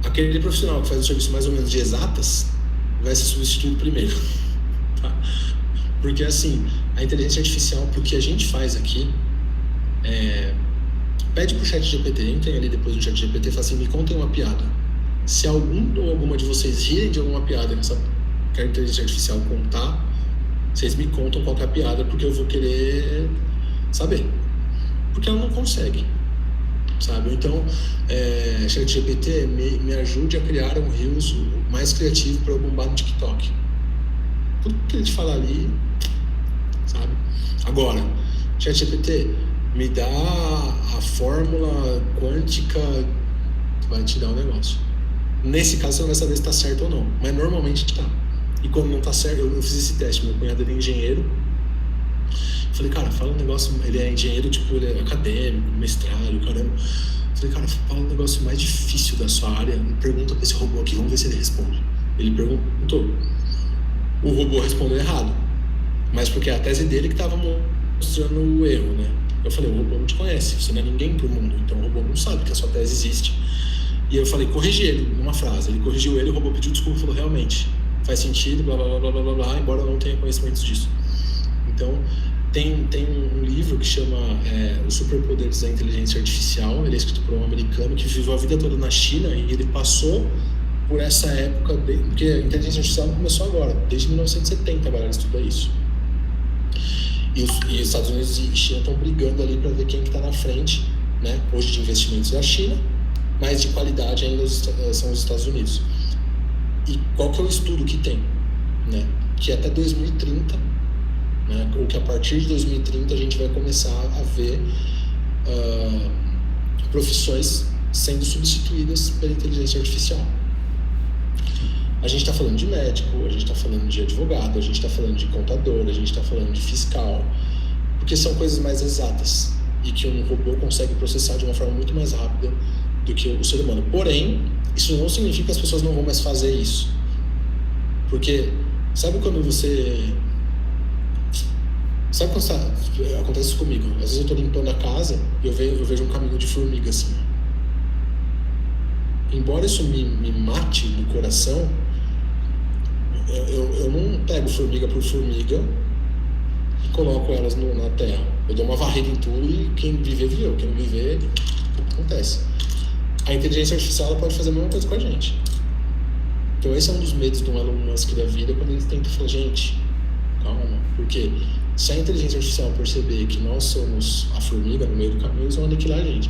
Aquele profissional que faz um serviço mais ou menos de exatas vai ser substituído primeiro, tá? Porque assim, a inteligência artificial, pro que a gente faz aqui, pede pro ChatGPT, entrem ali depois do ChatGPT e fala assim, me contem uma piada. Se algum ou alguma de vocês rirem de alguma piada que a inteligência artificial contar, vocês me contam qual que é a piada, porque eu vou querer saber. Porque ela não consegue, sabe? Então, ChatGPT, me ajude a criar um Reels mais criativo para eu bombar no TikTok. Tudo que ele te falar ali, sabe? Agora, ChatGPT, me dá a fórmula quântica que vai te dar um negócio. Nesse caso, você não vai saber se está certo ou não, mas normalmente está. E quando não está certo, eu fiz esse teste. Meu cunhado ele é engenheiro. Falei, cara, fala um negócio. Ele é engenheiro, tipo, ele é acadêmico, mestrado, caramba. Falei, cara, fala um negócio mais difícil da sua área. Pergunta pra esse robô aqui, vamos ver se ele responde. Ele perguntou. O robô respondeu errado, mas porque é a tese dele que estava mostrando o erro, né? Eu falei, o robô não te conhece, você não é ninguém pro mundo, então o robô não sabe que a sua tese existe. E eu falei, corrigi ele numa frase. Ele corrigiu ele, o robô pediu desculpa e falou, realmente, faz sentido, blá, blá, blá, blá, blá, blá, embora eu não tenha conhecimentos disso. Então, tem um livro que chama Os Superpoderes da Inteligência Artificial. Ele é escrito por um americano que viveu a vida toda na China e ele passou por essa época, porque a inteligência artificial não começou agora, desde 1970 a galera estuda isso. E os Estados Unidos e China estão brigando ali para ver quem que está na frente, né? Hoje de investimentos é a China, mas de qualidade ainda são os Estados Unidos. E qual que é o estudo que tem? Né? Que até 2030, né? Ou que a partir de 2030 a gente vai começar a ver profissões sendo substituídas pela inteligência artificial. A gente está falando de médico, a gente está falando de advogado, a gente está falando de contador, a gente está falando de fiscal, porque são coisas mais exatas e que um robô consegue processar de uma forma muito mais rápida do que o ser humano. Porém, isso não significa que as pessoas não vão mais fazer isso. Porque, sabe quando você... Sabe quando acontece isso comigo? Às vezes eu tô limpando a casa e eu vejo um caminho de formiga assim. Embora isso me mate no coração, eu não pego formiga por formiga e coloco elas na terra. Eu dou uma varrida em tudo e quem viver, viveu. Quem não viver, acontece. A inteligência artificial ela pode fazer a mesma coisa com a gente. Então esse é um dos medos do Elon Musk da vida, quando ele tenta falar, gente, calma. Porque se a inteligência artificial perceber que nós somos a formiga no meio do caminho, eles vão aniquilar a gente.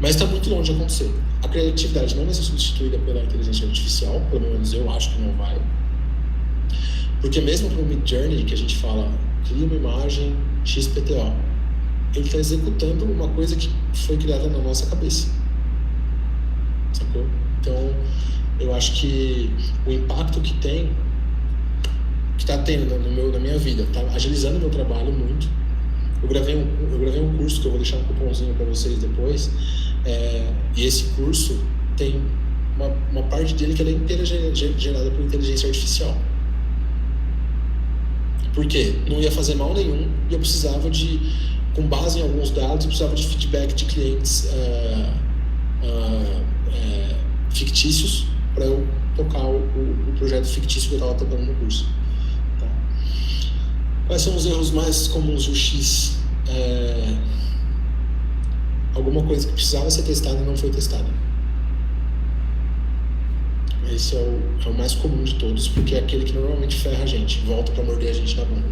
Mas está muito longe de acontecer. A criatividade não vai ser substituída pela inteligência artificial, pelo menos eu acho que não vai. Porque mesmo para o Midjourney, que a gente fala, cria uma imagem XPTO, ele está executando uma coisa que foi criada na nossa cabeça. Sacou? Então, eu acho que o impacto que tem, que está tendo na minha vida, está agilizando o meu trabalho muito. Eu gravei um curso que eu vou deixar um cupomzinho para vocês depois, e esse curso tem uma parte dele que ela é inteira gerada por inteligência artificial. Por quê? Não ia fazer mal nenhum e eu precisava com base em alguns dados, eu precisava de feedback de clientes fictícios para eu tocar o projeto fictício que eu estava tocando no curso. Tá? Quais são os erros mais comuns do X? Alguma coisa que precisava ser testada e não foi testada. Esse é o mais comum de todos, porque é aquele que normalmente ferra a gente, volta para morder a gente na bunda.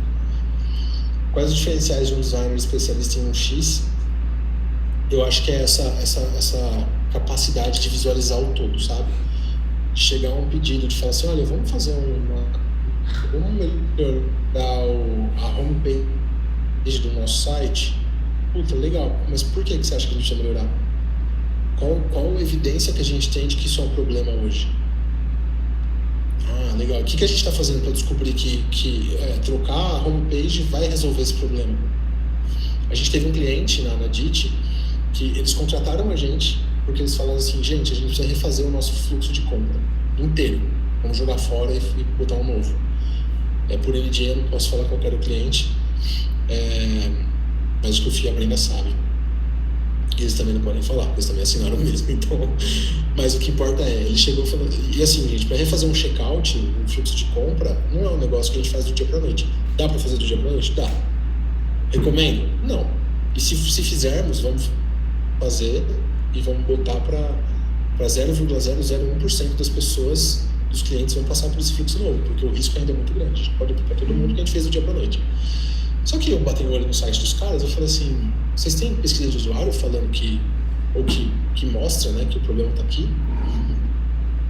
Quais os diferenciais de um designer especialista em um X? Eu acho que é essa capacidade de visualizar o todo, sabe? Chegar a um pedido de falar assim, olha, vamos fazer vamos melhorar a homepage do nosso site. Puta, legal, mas por que você acha que a gente precisa melhorar? Qual a evidência que a gente tem de que isso é um problema hoje? Ah, legal. O que a gente está fazendo para descobrir que trocar a homepage vai resolver esse problema? A gente teve um cliente na DIT que eles contrataram a gente porque eles falaram assim, gente, a gente precisa refazer o nosso fluxo de compra inteiro. Vamos jogar fora e botar um novo. Por NDA eu não posso falar qual era o cliente, mas o que o FIA Brenda sabe. E eles também não podem falar, porque eles também assinaram mesmo, então... Mas o que importa ele chegou falando... E assim, gente, para refazer um checkout, um fluxo de compra, não é um negócio que a gente faz do dia para noite. Dá para fazer do dia para noite? Dá. Recomendo? Não. E se fizermos, vamos fazer e vamos botar para 0,001% das pessoas, dos clientes, vão passar por esse fluxo novo, porque o risco ainda é muito grande. A gente pode aplicar todo mundo que a gente fez do dia para noite. Só que eu bati o olho no site dos caras, eu falei assim, vocês têm pesquisa de usuário falando que mostra, né, que o problema está aqui?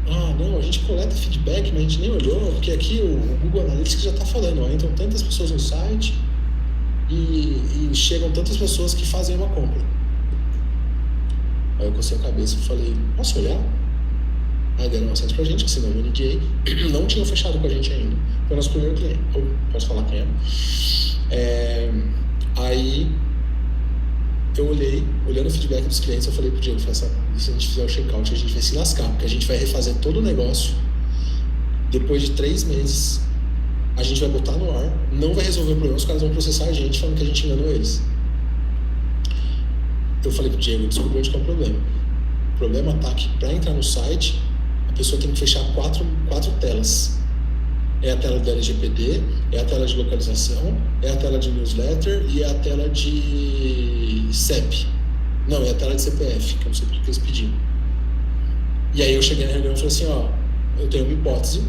Ah, não, a gente coleta feedback, mas a gente nem olhou, porque aqui o Google Analytics já está falando, entram tantas pessoas no site e chegam tantas pessoas que fazem uma compra. Aí eu cocei a cabeça e falei, posso olhar? Aí deram acesso pra gente, assinamos o NDA, não tinham fechado com a gente ainda, foi o nosso primeiro cliente, posso falar quem é? Aí eu olhando o feedback dos clientes, eu falei pro Diego, se a gente fizer o checkout, a gente vai se lascar, porque a gente vai refazer todo o negócio, depois de 3 meses, a gente vai botar no ar, não vai resolver o problema, os caras vão processar a gente falando que a gente enganou eles. Eu falei pro Diego, descobri onde que é o problema. O problema tá que para entrar no site, a pessoa tem que fechar 4 telas. É a tela do LGPD, é a tela de localização, é a tela de newsletter e é a tela de CEP. Não, é a tela de CPF, que eu não sei porque eles pediram. E aí eu cheguei na reunião e falei assim, eu tenho uma hipótese,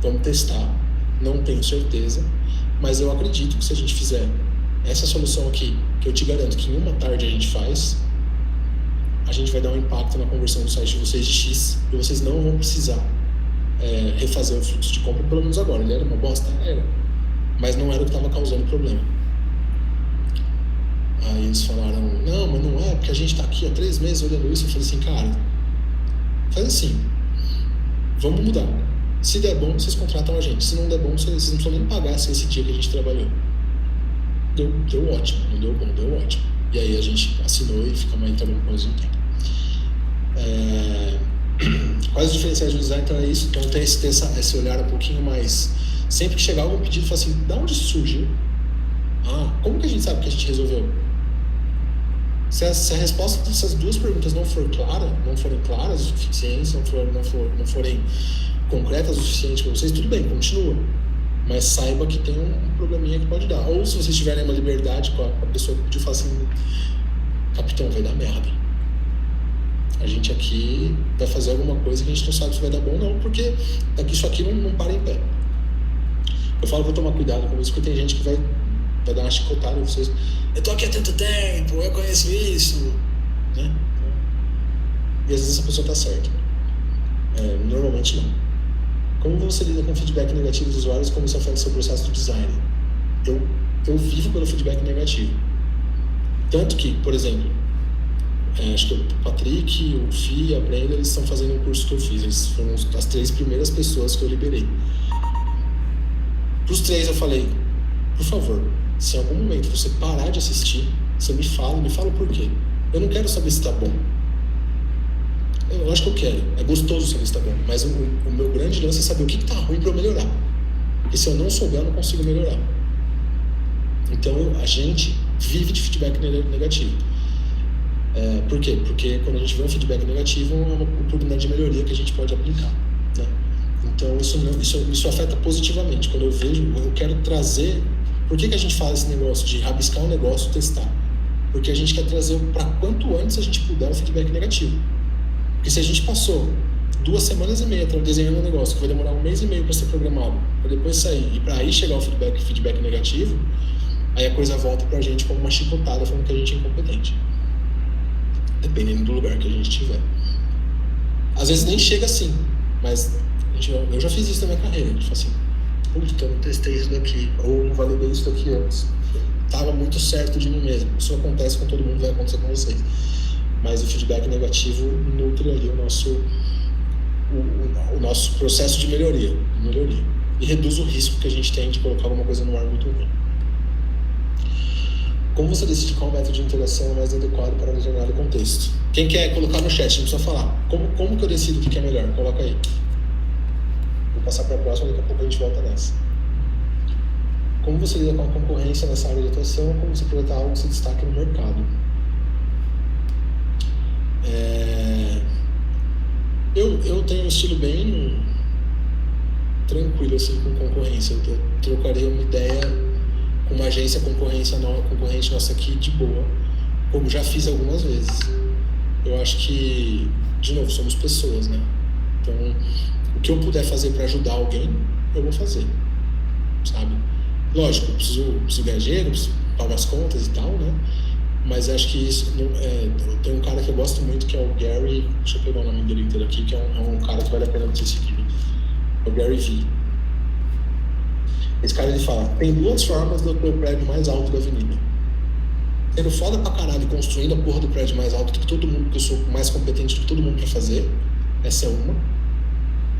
vamos testar, não tenho certeza, mas eu acredito que se a gente fizer essa solução aqui, que eu te garanto que em uma tarde a gente faz, a gente vai dar um impacto na conversão do site de vocês de X e vocês não vão precisar refazer o fluxo de compra, pelo menos agora. Ele era uma bosta? Era. Mas não era o que estava causando o problema. Aí eles falaram, não, mas não é, porque a gente está aqui há 3 meses olhando isso. Eu falei assim, cara, faz assim, vamos mudar. Se der bom, vocês contratam a gente. Se não der bom, vocês não precisam nem pagar esse dia que a gente trabalhou. Deu ótimo, não deu bom, deu ótimo. E aí a gente assinou e ficamos aí trabalhando mais um tempo. Quais os diferenciais do design? Então é isso. Então tem esse olhar um pouquinho mais... Sempre que chegar algum pedido, fala assim, da onde surgiu? Como que a gente sabe que a gente resolveu? Se a resposta dessas duas perguntas não forem claras o suficiente, não forem concretas o suficiente para vocês, tudo bem, continua. Mas saiba que tem um probleminha que pode dar. Ou se vocês tiverem uma liberdade com a pessoa que pediu, fala assim, capitão, vai dar merda. A gente aqui vai fazer alguma coisa que a gente não sabe se vai dar bom ou não, porque isso aqui não para em pé. Eu falo pra tomar cuidado com isso, porque tem gente que vai dar uma chicotada em vocês. Eu tô aqui há tanto tempo, eu conheço isso, né? E às vezes essa pessoa tá certa. Normalmente não. Como você lida com feedback negativo dos usuários, como isso afeta o seu processo de design? Eu vivo pelo feedback negativo. Tanto que, por exemplo, acho que o Patrick, o Fih e a Brenda, eles estão fazendo um curso que eu fiz. Eles foram as 3 primeiras pessoas que eu liberei. Para os 3 eu falei, por favor, se em algum momento você parar de assistir, você me fala o porquê. Eu não quero saber se está bom. Eu acho que eu quero. É gostoso saber se está bom. Mas o meu grande lance é saber o que está ruim para eu melhorar. Porque se eu não souber, eu não consigo melhorar. Então a gente vive de feedback negativo. Por quê? Porque quando a gente vê um feedback negativo, é uma oportunidade de melhoria que a gente pode aplicar, né? Então isso afeta positivamente. Quando eu vejo, eu quero trazer... Por que a gente faz esse negócio de rabiscar um negócio e testar? Porque a gente quer trazer para quanto antes a gente puder um feedback negativo. Porque se a gente passou 2 semanas e meia desenhando um negócio que vai demorar 1 mês e meio para ser programado, para depois sair e para aí chegar o feedback negativo, aí a coisa volta pra gente como uma chicotada falando que a gente é incompetente. Dependendo do lugar que a gente estiver. Às vezes nem chega assim, mas eu já fiz isso na minha carreira. A gente fala assim, puta, eu não testei isso daqui, ou não validei isso daqui antes. Tava muito certo de mim mesmo. Isso acontece com todo mundo, vai acontecer com vocês. Mas o feedback negativo nutre ali o nosso processo de melhoria. E reduz o risco que a gente tem de colocar alguma coisa no ar muito ruim. Como você decide qual método de integração é mais adequado para um determinado contexto? Quem quer colocar no chat, não precisa falar. Como que eu decido o que é melhor? Coloca aí. Vou passar para a próxima, daqui a pouco a gente volta nessa. Como você lida com a concorrência nessa área de atuação? Como você projetar algo que se destaque no mercado? Eu tenho um estilo bem tranquilo assim, com concorrência. Eu trocaria uma ideia com uma agência concorrente nossa aqui de boa, como já fiz algumas vezes. Eu acho que, de novo, somos pessoas, né? Então, o que eu puder fazer para ajudar alguém, eu vou fazer, sabe? Lógico, eu preciso ganhar dinheiro, preciso pagar as contas e tal, né? Mas acho que isso tem um cara que eu gosto muito, que é o Gary, deixa eu pegar o nome dele inteiro aqui, que é um cara que vale a pena você seguir. É o Gary Vee. Esse cara, ele fala, tem 2 formas de eu ter o prédio mais alto da avenida. Sendo foda pra caralho, construindo a porra do prédio mais alto que todo mundo, que eu sou mais competente do que todo mundo pra fazer. Essa é uma.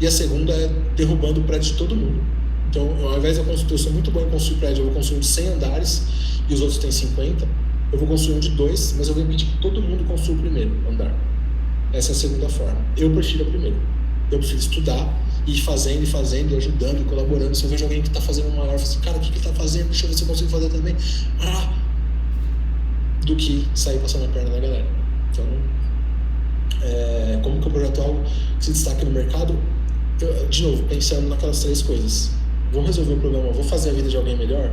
E a segunda é derrubando o prédio de todo mundo. Então, ao invés de eu sou muito bom em construir prédio, eu vou construir um de 100 andares e os outros têm 50. Eu vou construir um de 2, mas eu vou impedir que todo mundo construa o primeiro andar. Essa é a segunda forma. Eu prefiro a primeira. Eu prefiro estudar, ir fazendo, e ajudando, e colaborando. Se eu vejo alguém que está fazendo maior, eu falo assim, cara, o que ele está fazendo? Deixa eu ver se eu consigo fazer também. Do que sair passando a perna da galera. Então, como que eu projeto algo que se destaque no mercado? De novo, pensando naquelas 3 coisas. Vou resolver o problema, vou fazer a vida de alguém melhor?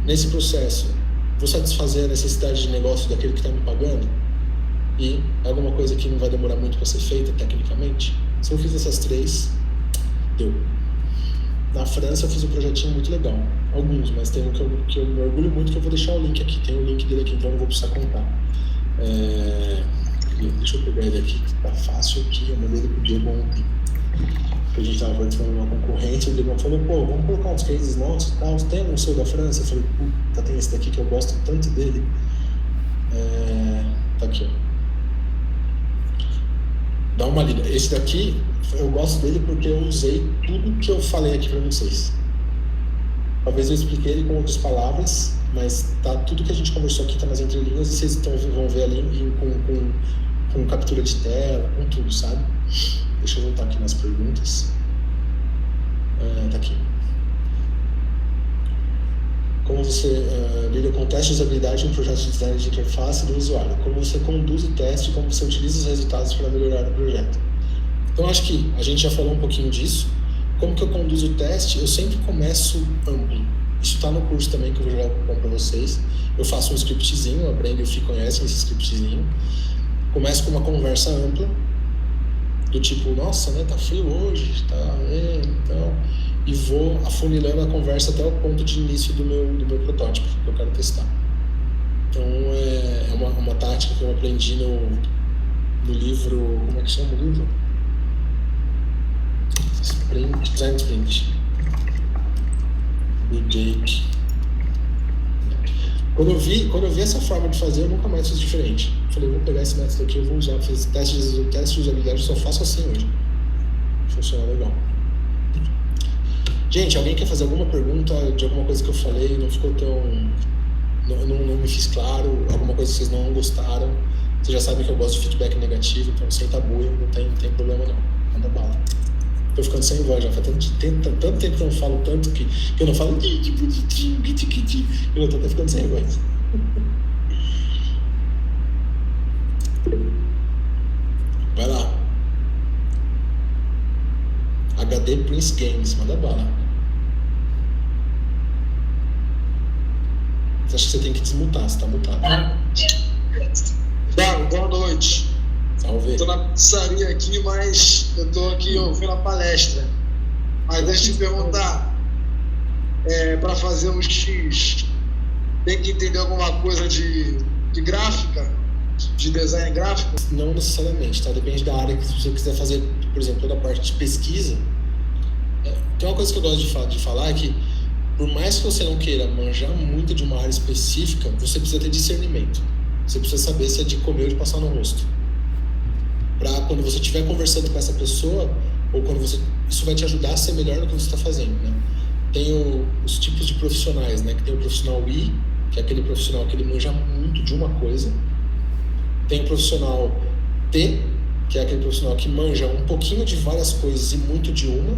Nesse processo, vou satisfazer a necessidade de negócio daquele que está me pagando? E alguma coisa que não vai demorar muito para ser feita tecnicamente? Se eu fiz essas 3, deu. Na França eu fiz um projetinho muito legal. Alguns, mas tem um que eu me orgulho muito, que eu vou deixar o link aqui. Tem o link dele aqui, então eu não vou precisar contar. Deixa eu pegar ele aqui, que tá fácil aqui. Eu mandei ele pro Diego ontem, que a gente tava participando de uma concorrente. O Diego falou, pô, vamos colocar uns cases nossos e tal. Tem algum seu da França? Eu falei, puta, tem esse daqui que eu gosto tanto dele. Tá aqui, ó. Dá uma lida. Esse daqui eu gosto dele porque eu usei tudo que eu falei aqui para vocês. Talvez eu expliquei ele com outras palavras, mas tá, tudo que a gente conversou aqui tá nas entrelinhas e vocês vão ver ali com captura de tela, com tudo, sabe? Deixa eu voltar aqui nas perguntas. Tá aqui. Como você lida com o teste de usabilidade em um projeto de design de interface do usuário? Como você conduz o teste e como você utiliza os resultados para melhorar o projeto? Então, acho que a gente já falou um pouquinho disso. Como que eu conduzo o teste? Eu sempre começo amplo. Isso está no curso também que eu vou jogar para vocês. Eu faço um scriptzinho, a Brenda e o Fih conhecem esse scriptzinho. Começo com uma conversa ampla, do tipo, nossa, né, tá frio hoje, tá, então... E vou afunilando a conversa até o ponto de início do meu protótipo, que eu quero testar. Então, é uma tática que eu aprendi no livro... Como é que chama o livro? Design Sprint. Do Jake. Quando eu vi essa forma de fazer, eu nunca mais fiz diferente. Falei, vou pegar esse método aqui, eu vou usar. Fiz teste de usabilidade, eu só faço assim hoje. Funciona legal. Gente, alguém quer fazer alguma pergunta de alguma coisa que eu falei, não ficou tão... Não me fiz claro, alguma coisa que vocês não gostaram? Vocês já sabem que eu gosto de feedback negativo, então sem tabu, não tem problema não. Manda bala. Tô ficando sem voz já, faz tanto tempo que eu não falo tanto que eu não falo eu tô até ficando sem voz. Vai lá. HD Prince Games, manda bala. Você acha que você tem que desmutar, você tá mutado. Boa noite. Salve. Tô na pizzaria aqui, mas eu tô aqui ouvindo a palestra. Mas deixa eu te perguntar, para fazer um X, tem que entender alguma coisa de gráfica? De design gráfico? Não necessariamente, tá? Depende da área que você quiser fazer, por exemplo, toda a parte de pesquisa. Tem uma coisa que eu gosto de falar é que, por mais que você não queira manjar muito de uma área específica, você precisa ter discernimento. Você precisa saber se é de comer ou de passar no rosto. Para quando você estiver conversando com essa pessoa, ou quando isso vai te ajudar a ser melhor no que você está fazendo, né? Tem os tipos de profissionais, né? Que tem o profissional I, que é aquele profissional que ele manja muito de uma coisa. Tem o profissional T, que é aquele profissional que manja um pouquinho de várias coisas e muito de uma.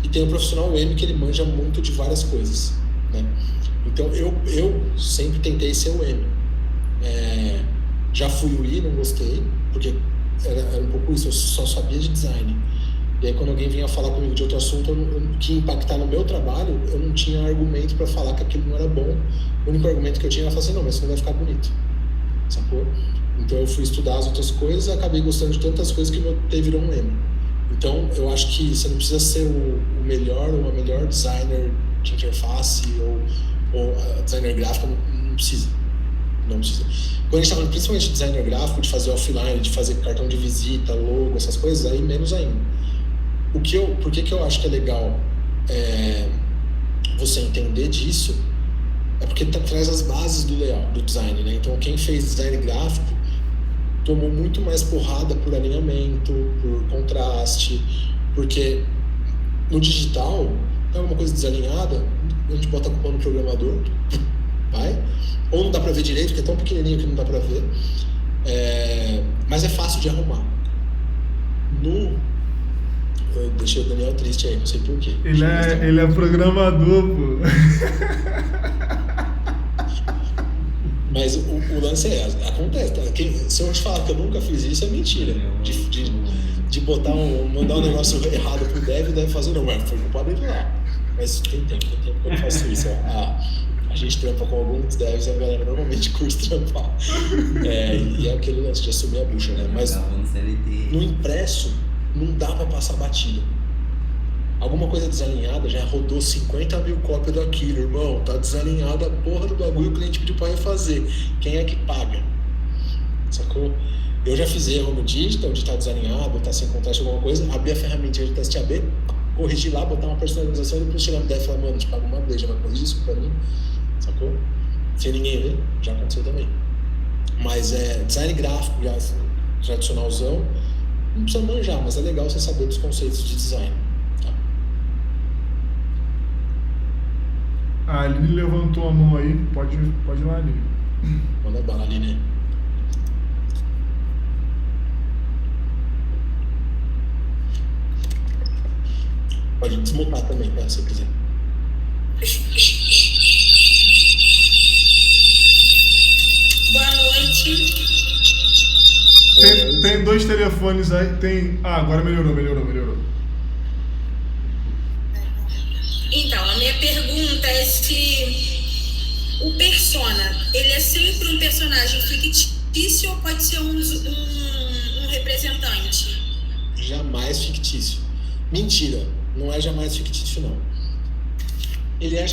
E tem o profissional M, que ele manja muito de várias coisas, né? Então, eu sempre tentei ser o M. Já fui o I, não gostei, porque era um pouco isso, eu só sabia de design. E aí, quando alguém vinha falar comigo de outro assunto que impactar no meu trabalho, eu não tinha argumento para falar que aquilo não era bom. O único argumento que eu tinha era falar assim, não, mas isso não vai ficar bonito, sacou? Então eu fui estudar as outras coisas e acabei gostando de tantas coisas que meu T virou um M. Então eu acho que você não precisa ser o melhor ou a melhor designer de interface ou designer gráfico, não precisa. Não precisa. Quando a gente está falando principalmente de designer gráfico, de fazer offline, de fazer cartão de visita, logo, essas coisas, aí menos ainda. Por que eu acho que é legal você entender disso? É porque traz as bases do layout, do design, né? Então quem fez design gráfico tomou muito mais porrada por alinhamento, por contraste, porque no digital, é uma coisa desalinhada, a gente bota a culpa no programador, vai, ou não dá pra ver direito, porque é tão pequenininho que não dá pra ver, mas é fácil de arrumar. Eu deixei o Daniel triste aí, não sei porquê. Ele é programador, pô. Mas o lance acontece, tá? Se eu te falar que eu nunca fiz isso, é mentira. De mandar um negócio errado pro dev, deve fazer não, mas foi culpa dele lá. Mas tem tempo que eu não faço isso. A gente trampa com alguns devs e a galera normalmente curte trampar. E é aquele lance de assumir a bucha, né? Mas no impresso, não dá pra passar batida. Alguma coisa desalinhada, já rodou 50 mil cópias daquilo, irmão, tá desalinhada a porra do bagulho, o cliente pediu pra refazer. Quem é que paga? Sacou? Eu já fiz erro no digital, de estar desalinhado, estar sem contraste alguma coisa, abrir a ferramenta de teste AB, corrigir lá, botar uma personalização e depois chegar no dev e falar, mano, te paga uma vez, já vai corrigir isso pra mim, sacou? Sem ninguém ver, já aconteceu também. Mas design gráfico, já tradicionalzão, não precisa manjar, mas é legal você saber dos conceitos de design. Tá? A Aline levantou a mão aí, pode ir lá, Aline. Manda bala, Aline. Pode desmutar também, tá? Se quiser. Boa noite. Tem 2 telefones aí, tem... agora melhorou. Então, a minha pergunta é se o persona, ele é sempre um personagem fictício ou pode ser um representante? Jamais fictício. Mentira, não é jamais fictício, não. Ele é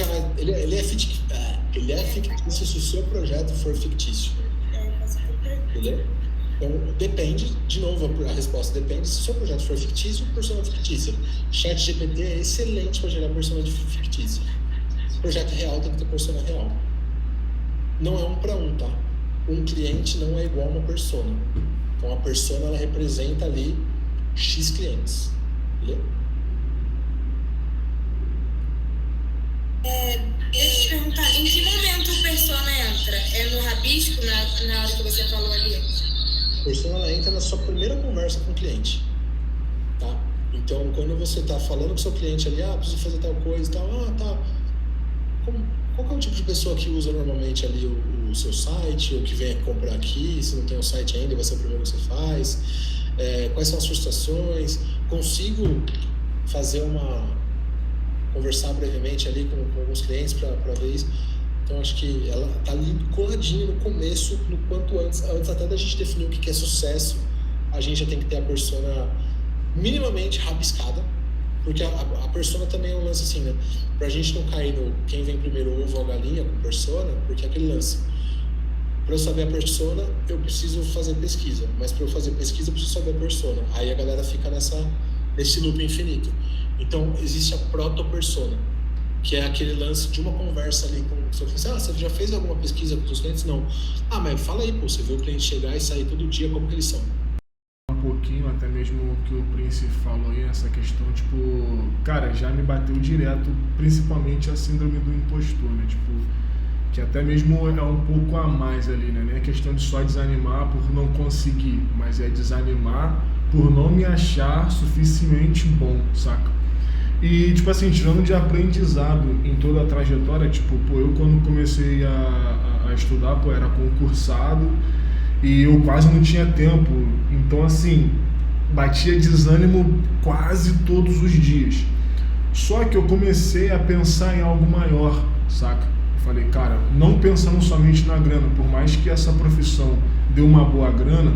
fictício se o seu projeto for fictício. Entendeu? Então, depende, de novo, a resposta depende. Se o seu projeto for fictício, persona fictícia. ChatGPT é excelente para gerar persona fictícia. Projeto real tem que ter persona real. Não é 1 para 1, tá? Um cliente não é igual a uma persona. Então, a persona, ela representa ali X clientes. Entendeu? Deixa eu te perguntar, em que momento o persona entra? É no rabisco, na hora que você falou ali? A persona, ela entra na sua primeira conversa com o cliente, tá? Então, quando você está falando com o seu cliente ali, preciso fazer tal coisa e tal, tá. Qual que é o tipo de pessoa que usa normalmente ali o seu site, ou que vem comprar aqui, se não tem o site ainda, vai ser o primeiro que você faz? Quais são as frustrações? Consigo fazer conversar brevemente ali com alguns clientes para ver isso? Então, acho que ela está ali coladinha no começo, no quanto antes até da gente definir o que é sucesso, a gente já tem que ter a persona minimamente rabiscada, porque a persona também é um lance assim, né? Pra gente não cair no quem vem primeiro, o ovo ou a galinha com persona, porque é aquele lance. Para eu saber a persona, eu preciso fazer pesquisa, mas para eu fazer pesquisa, eu preciso saber a persona. Aí a galera fica nesse loop infinito. Então, existe a proto-persona, que é aquele lance de uma conversa ali com o seu cliente. Você já fez alguma pesquisa com os seus clientes? Não. Mas fala aí, você vê o cliente chegar e sair todo dia, como que eles são? Um pouquinho, até mesmo o que o Príncipe falou aí, essa questão, tipo, cara, já me bateu direto, principalmente a síndrome do impostor, né, tipo, que até mesmo é um pouco a mais ali, né, não é questão de só desanimar por não conseguir, mas é desanimar por não me achar suficientemente bom, saca? E, tipo assim, tirando de aprendizado em toda a trajetória, tipo, eu quando comecei a estudar, era concursado e eu quase não tinha tempo. Então, assim, batia desânimo quase todos os dias. Só que eu comecei a pensar em algo maior, saca? Eu falei, cara, não pensando somente na grana, por mais que essa profissão dê uma boa grana,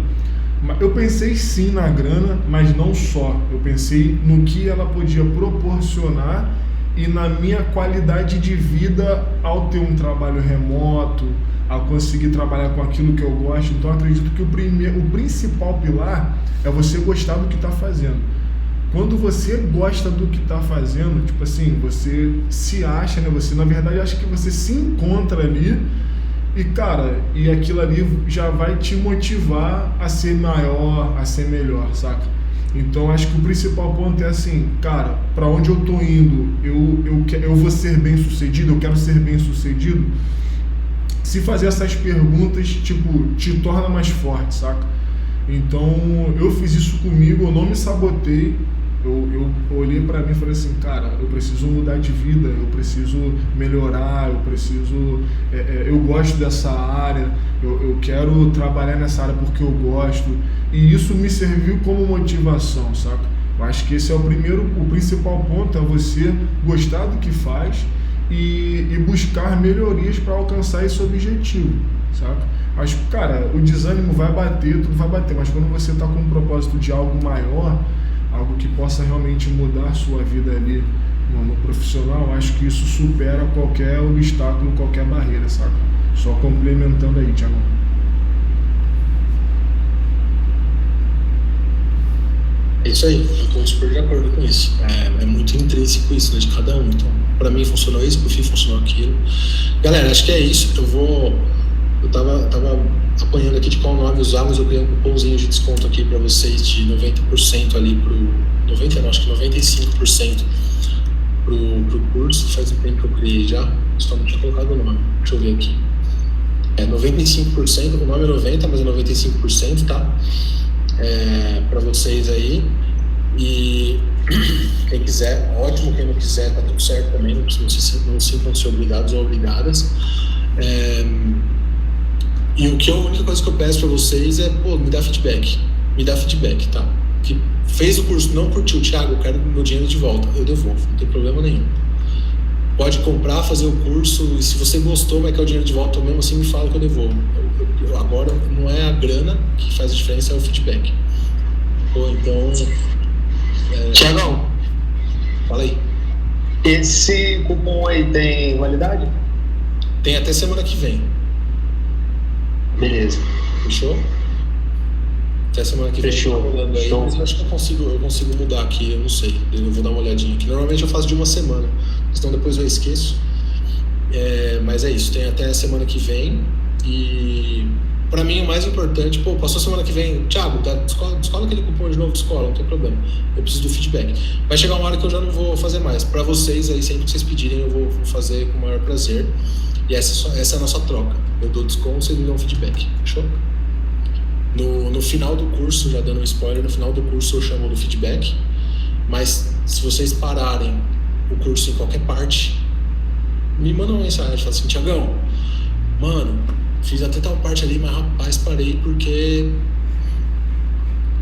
eu pensei sim na grana, mas não só. Eu pensei no que ela podia proporcionar e na minha qualidade de vida ao ter um trabalho remoto, ao conseguir trabalhar com aquilo que eu gosto. Então eu acredito que o principal pilar é você gostar do que está fazendo. Quando você gosta do que está fazendo, tipo assim, você se acha, né? Você, na verdade, acha que você se encontra ali. E, cara, e aquilo ali já vai te motivar a ser maior, a ser melhor, saca? Então, acho que o principal ponto é assim, cara, pra onde eu tô indo, eu vou ser bem sucedido, eu quero ser bem sucedido. Se fazer essas perguntas, tipo, te torna mais forte, saca? Então, eu fiz isso comigo, eu não me sabotei. Eu olhei pra mim e falei assim, cara, eu preciso mudar de vida, eu preciso melhorar, eu gosto dessa área, eu quero trabalhar nessa área porque eu gosto, e isso me serviu como motivação, saca? Eu acho que esse é o principal ponto, é você gostar do que faz e buscar melhorias para alcançar esse objetivo, saca? Acho que, cara, o desânimo vai bater, tudo vai bater, mas quando você tá com um propósito de algo maior, algo que possa realmente mudar a sua vida ali no profissional, acho que isso supera qualquer obstáculo, qualquer barreira, saca? Só complementando aí, Thiago. É isso aí, eu estou super de acordo com isso. É muito intrínseco isso, né, de cada um. Então, para mim funcionou isso, pro Fih funcionou aquilo. Galera, acho que é isso. Eu tava apanhando aqui de qual nome usar, mas eu ganhei um cupomzinho de desconto aqui para vocês de 90% ali acho que 95% pro curso. Faz um tempo que eu criei já, só não tinha colocado o nome, deixa eu ver aqui. 95%, o nome é 90, mas é 95%, tá? Para vocês aí. E quem quiser, ótimo, quem não quiser, tá tudo certo também, não sintam-se obrigados ou obrigadas. E a única coisa que eu peço para vocês é, me dá feedback, tá? Que fez o curso, não curtiu, Thiago, eu quero meu dinheiro de volta, eu devolvo, não tem problema nenhum. Pode comprar, fazer o curso, e se você gostou, vai querer o dinheiro de volta, mesmo assim me fala que eu devolvo. Agora, não é a grana que faz a diferença, é o feedback. Então... Thiagão, fala aí. Esse cupom aí tem validade? Tem até semana que vem. Beleza. Fechou? Até semana que vem. Fechou. Aí, mas eu acho que eu consigo mudar aqui, eu não sei. Eu vou dar uma olhadinha aqui. Normalmente eu faço de uma semana, senão depois eu esqueço. Mas é isso, tem até a semana que vem. E pra mim o mais importante, passou semana que vem, Thiago, descola aquele cupom de novo, descola, não tem problema. Eu preciso do feedback. Vai chegar uma hora que eu já não vou fazer mais. Pra vocês aí, sempre que vocês pedirem, eu vou fazer com o maior prazer. E essa é a nossa troca. Eu dou desconto, vocês me dão feedback. Fechou? No final do curso, já dando um spoiler, no final do curso eu chamo do feedback. Mas se vocês pararem o curso em qualquer parte, me mandam uma mensagem, fala assim, Thiagão, mano, fiz até tal parte ali, mas rapaz, parei porque,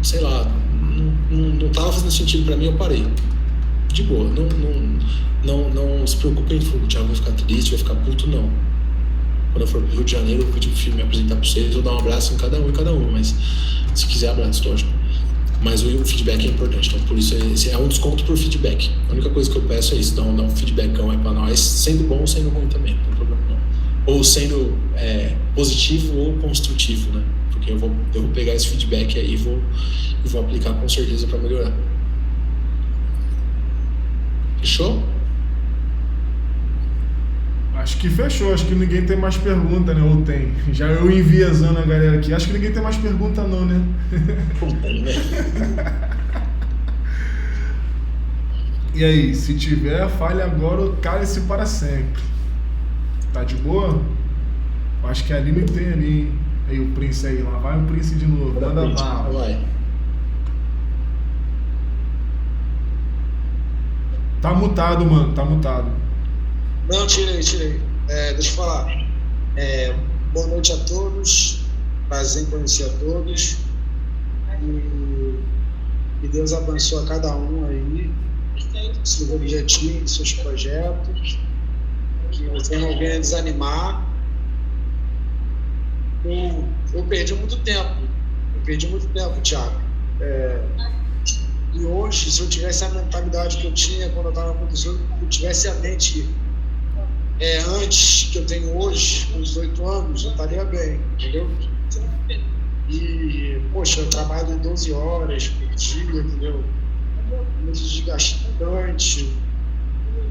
sei lá, não tava fazendo sentido pra mim, eu parei. De boa, não se preocupem, o Thiago vai ficar triste, vai ficar puto, não. Quando eu for pro Rio de Janeiro, eu vou pedir pro filho me apresentar pra vocês, eu vou dar um abraço em cada um, mas se quiser abraço, lógico. Mas o feedback é importante, então por isso esse é um desconto por feedback. A única coisa que eu peço é isso, dar um feedbackão aí pra nós, sendo bom ou sendo ruim também, não tem problema não. Ou sendo positivo ou construtivo, né? Porque eu vou pegar esse feedback aí e vou aplicar com certeza pra melhorar. Fechou? Acho que fechou, acho que ninguém tem mais pergunta, né? Ou tem? Já eu enviesando a galera aqui, acho que ninguém tem mais pergunta não, né? Não tem, né? E aí, se tiver, fale agora ou cale-se para sempre. Tá de boa? Acho que ali não tem ali, hein? Aí o Prince aí, lá vai o Prince de novo, manda bala. Vai. Tá mutado, mano, tá mutado. Não, tirei. Deixa eu falar. Boa noite a todos. Prazer em conhecer a todos. E que Deus abençoe a cada um aí. Seus objetivos, seus projetos. Que você não venha desanimar. Eu perdi muito tempo. Thiago. E hoje, se eu tivesse a mentalidade que eu tinha quando eu estava acontecendo, se eu tivesse a mente antes que eu tenho hoje, com 18 anos, eu estaria bem, entendeu? E, poxa, eu trabalho 12 horas por dia, entendeu? Muito desgastante.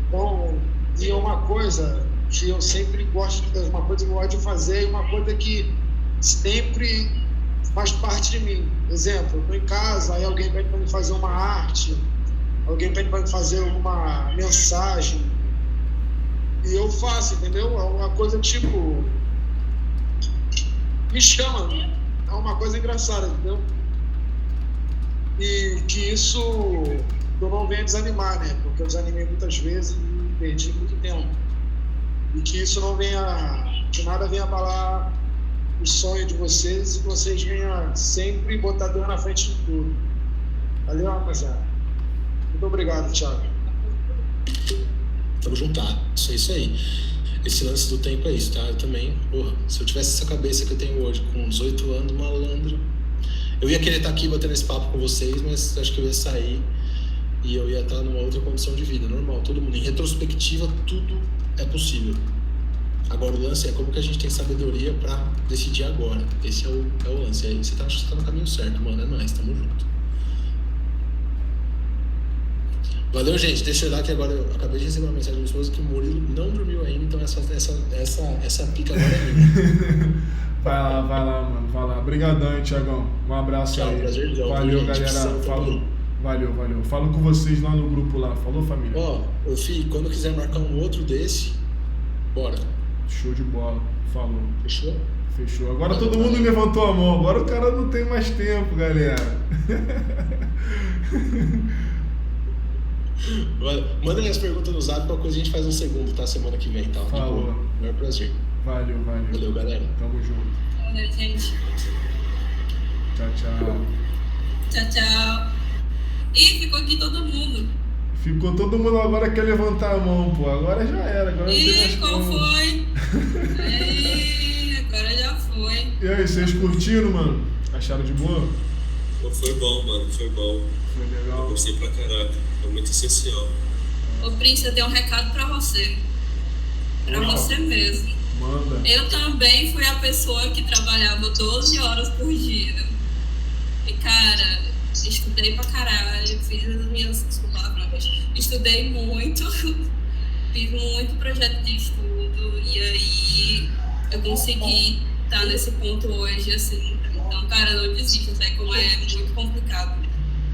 Então, e é uma coisa que eu sempre gosto de fazer, uma coisa que eu gosto de fazer e uma coisa que sempre faz parte de mim. Exemplo, eu estou em casa, aí alguém pede para me fazer uma arte, alguém pede para me fazer uma mensagem, e eu faço, entendeu? É uma coisa tipo... me chama, é uma coisa engraçada, entendeu? E que isso eu não venha desanimar, né? Porque eu desanimei muitas vezes e perdi muito tempo. E que isso não venha, que nada venha abalar o sonho de vocês e que vocês venham sempre botar Deus na frente de tudo. Valeu, rapaziada. Muito obrigado, Thiago. Tamo juntado, é isso aí. Esse lance do tempo é isso, tá? Eu também, se eu tivesse essa cabeça que eu tenho hoje, com 18 anos, malandro, eu ia querer estar aqui batendo esse papo com vocês, mas acho que eu ia sair e eu ia estar numa outra condição de vida, normal, todo mundo. Em retrospectiva, tudo é possível. Agora o lance é como que a gente tem sabedoria pra decidir agora. Esse é o lance. Aí você tá no caminho certo, mano. É nóis, tamo junto. Valeu, gente. Deixa eu dar que agora eu acabei de receber uma mensagem do meu esposo que o Murilo não dormiu ainda, então essa pica agora é minha. Vai lá, mano. Vai lá. Obrigadão, hein, Thiagão. Um abraço Tchau, aí. prazerzão. Valeu, Gente, galera. precisamos, Falou. tamo junto. Valeu. Falo com vocês lá no grupo lá. Falou, família? Ó, ô Fih, quando quiser marcar um outro desse, bora. Show de bola. Falou. Fechou? Agora todo mundo levantou a mão. Agora o cara não tem mais tempo, galera. Manda aí as perguntas no zap, qualquer coisa a gente faz um segundo, tá? Semana que vem, tá? Falou. Maior prazer. Valeu. Valeu, galera. Tamo junto. Valeu, gente. Tchau. Ih, ficou aqui todo mundo. Ficou todo mundo agora quer levantar a mão, pô. Agora já era. Agora não tem mais Qual como. foi? Agora já foi. E aí, vocês curtiram, mano? Acharam de boa? Foi bom, mano, foi bom. Foi legal. Gostei pra caraca, foi muito essencial. Ô, Prince, eu tenho um recado pra você. Pra você mesmo. Manda. Eu também fui a pessoa que trabalhava 12 horas por dia. E, cara, estudei pra caralho, fiz as minhas palavras. Estudei muito, fiz muito projeto de estudo, e aí eu consegui estar nesse ponto hoje, assim. Então, cara, não desista, eu sei como é muito complicado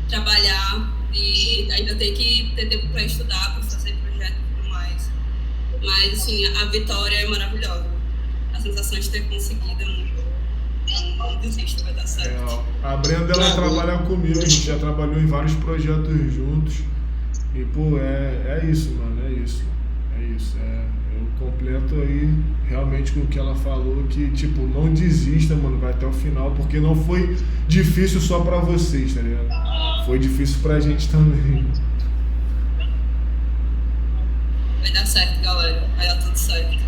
trabalhar e ainda tem que ter tempo pra estudar, pra fazer projeto e tudo mais. Mas, assim, a vitória é maravilhosa. A sensação de ter conseguido é muito. Não desista, vai dar certo. Legal. A Brenda, ela trabalha comigo, a gente já trabalhou em vários projetos juntos. E, pô, é isso, mano, é isso. Eu completo aí realmente com o que ela falou, que, tipo, não desista, mano, vai até o final, porque não foi difícil só pra vocês, tá ligado? Foi difícil pra gente também. Vai dar certo, galera. Vai dar tudo certo.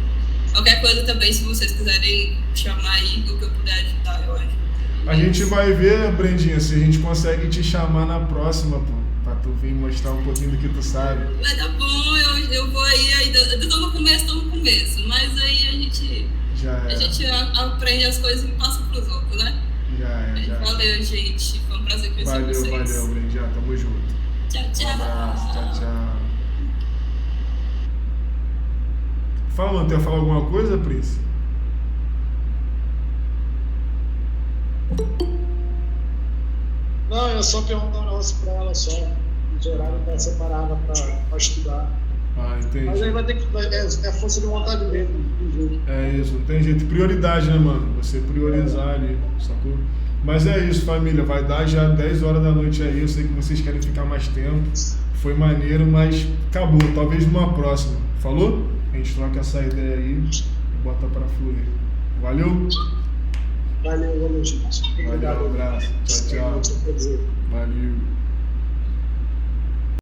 Qualquer coisa também, se vocês quiserem chamar aí, do que eu puder ajudar, eu ajudo. A gente vai ver, Brendinha, se a gente consegue te chamar na próxima, pô, pra tu vir mostrar um pouquinho do que tu sabe. Vai dar bom, eu vou aí ainda. Eu tô no começo, mas aí a gente aprende as coisas e passa pros outros, né? Já. Valeu, gente. Foi um prazer conhecer vocês. Valeu, Brendinha, tamo junto. Tchau. Um abraço, tchau. Fala, mano, quer falar alguma coisa, Prince? Não, eu só perguntar um negócio pra ela só. De horário tá separada pra estudar. Entendi. Mas aí vai ter que. É força de vontade mesmo, do jeito. É isso, não tem jeito. Prioridade, né, mano? Você priorizar ali, sacou? Mas é isso, família. Vai dar já 10 horas da noite aí. Eu sei que vocês querem ficar mais tempo. Foi maneiro, mas acabou. Talvez numa próxima. Falou? A gente troca essa ideia aí e bota pra fluir. Valeu? Valeu, gente. Valeu, um abraço. Tchau. Valeu. Valeu.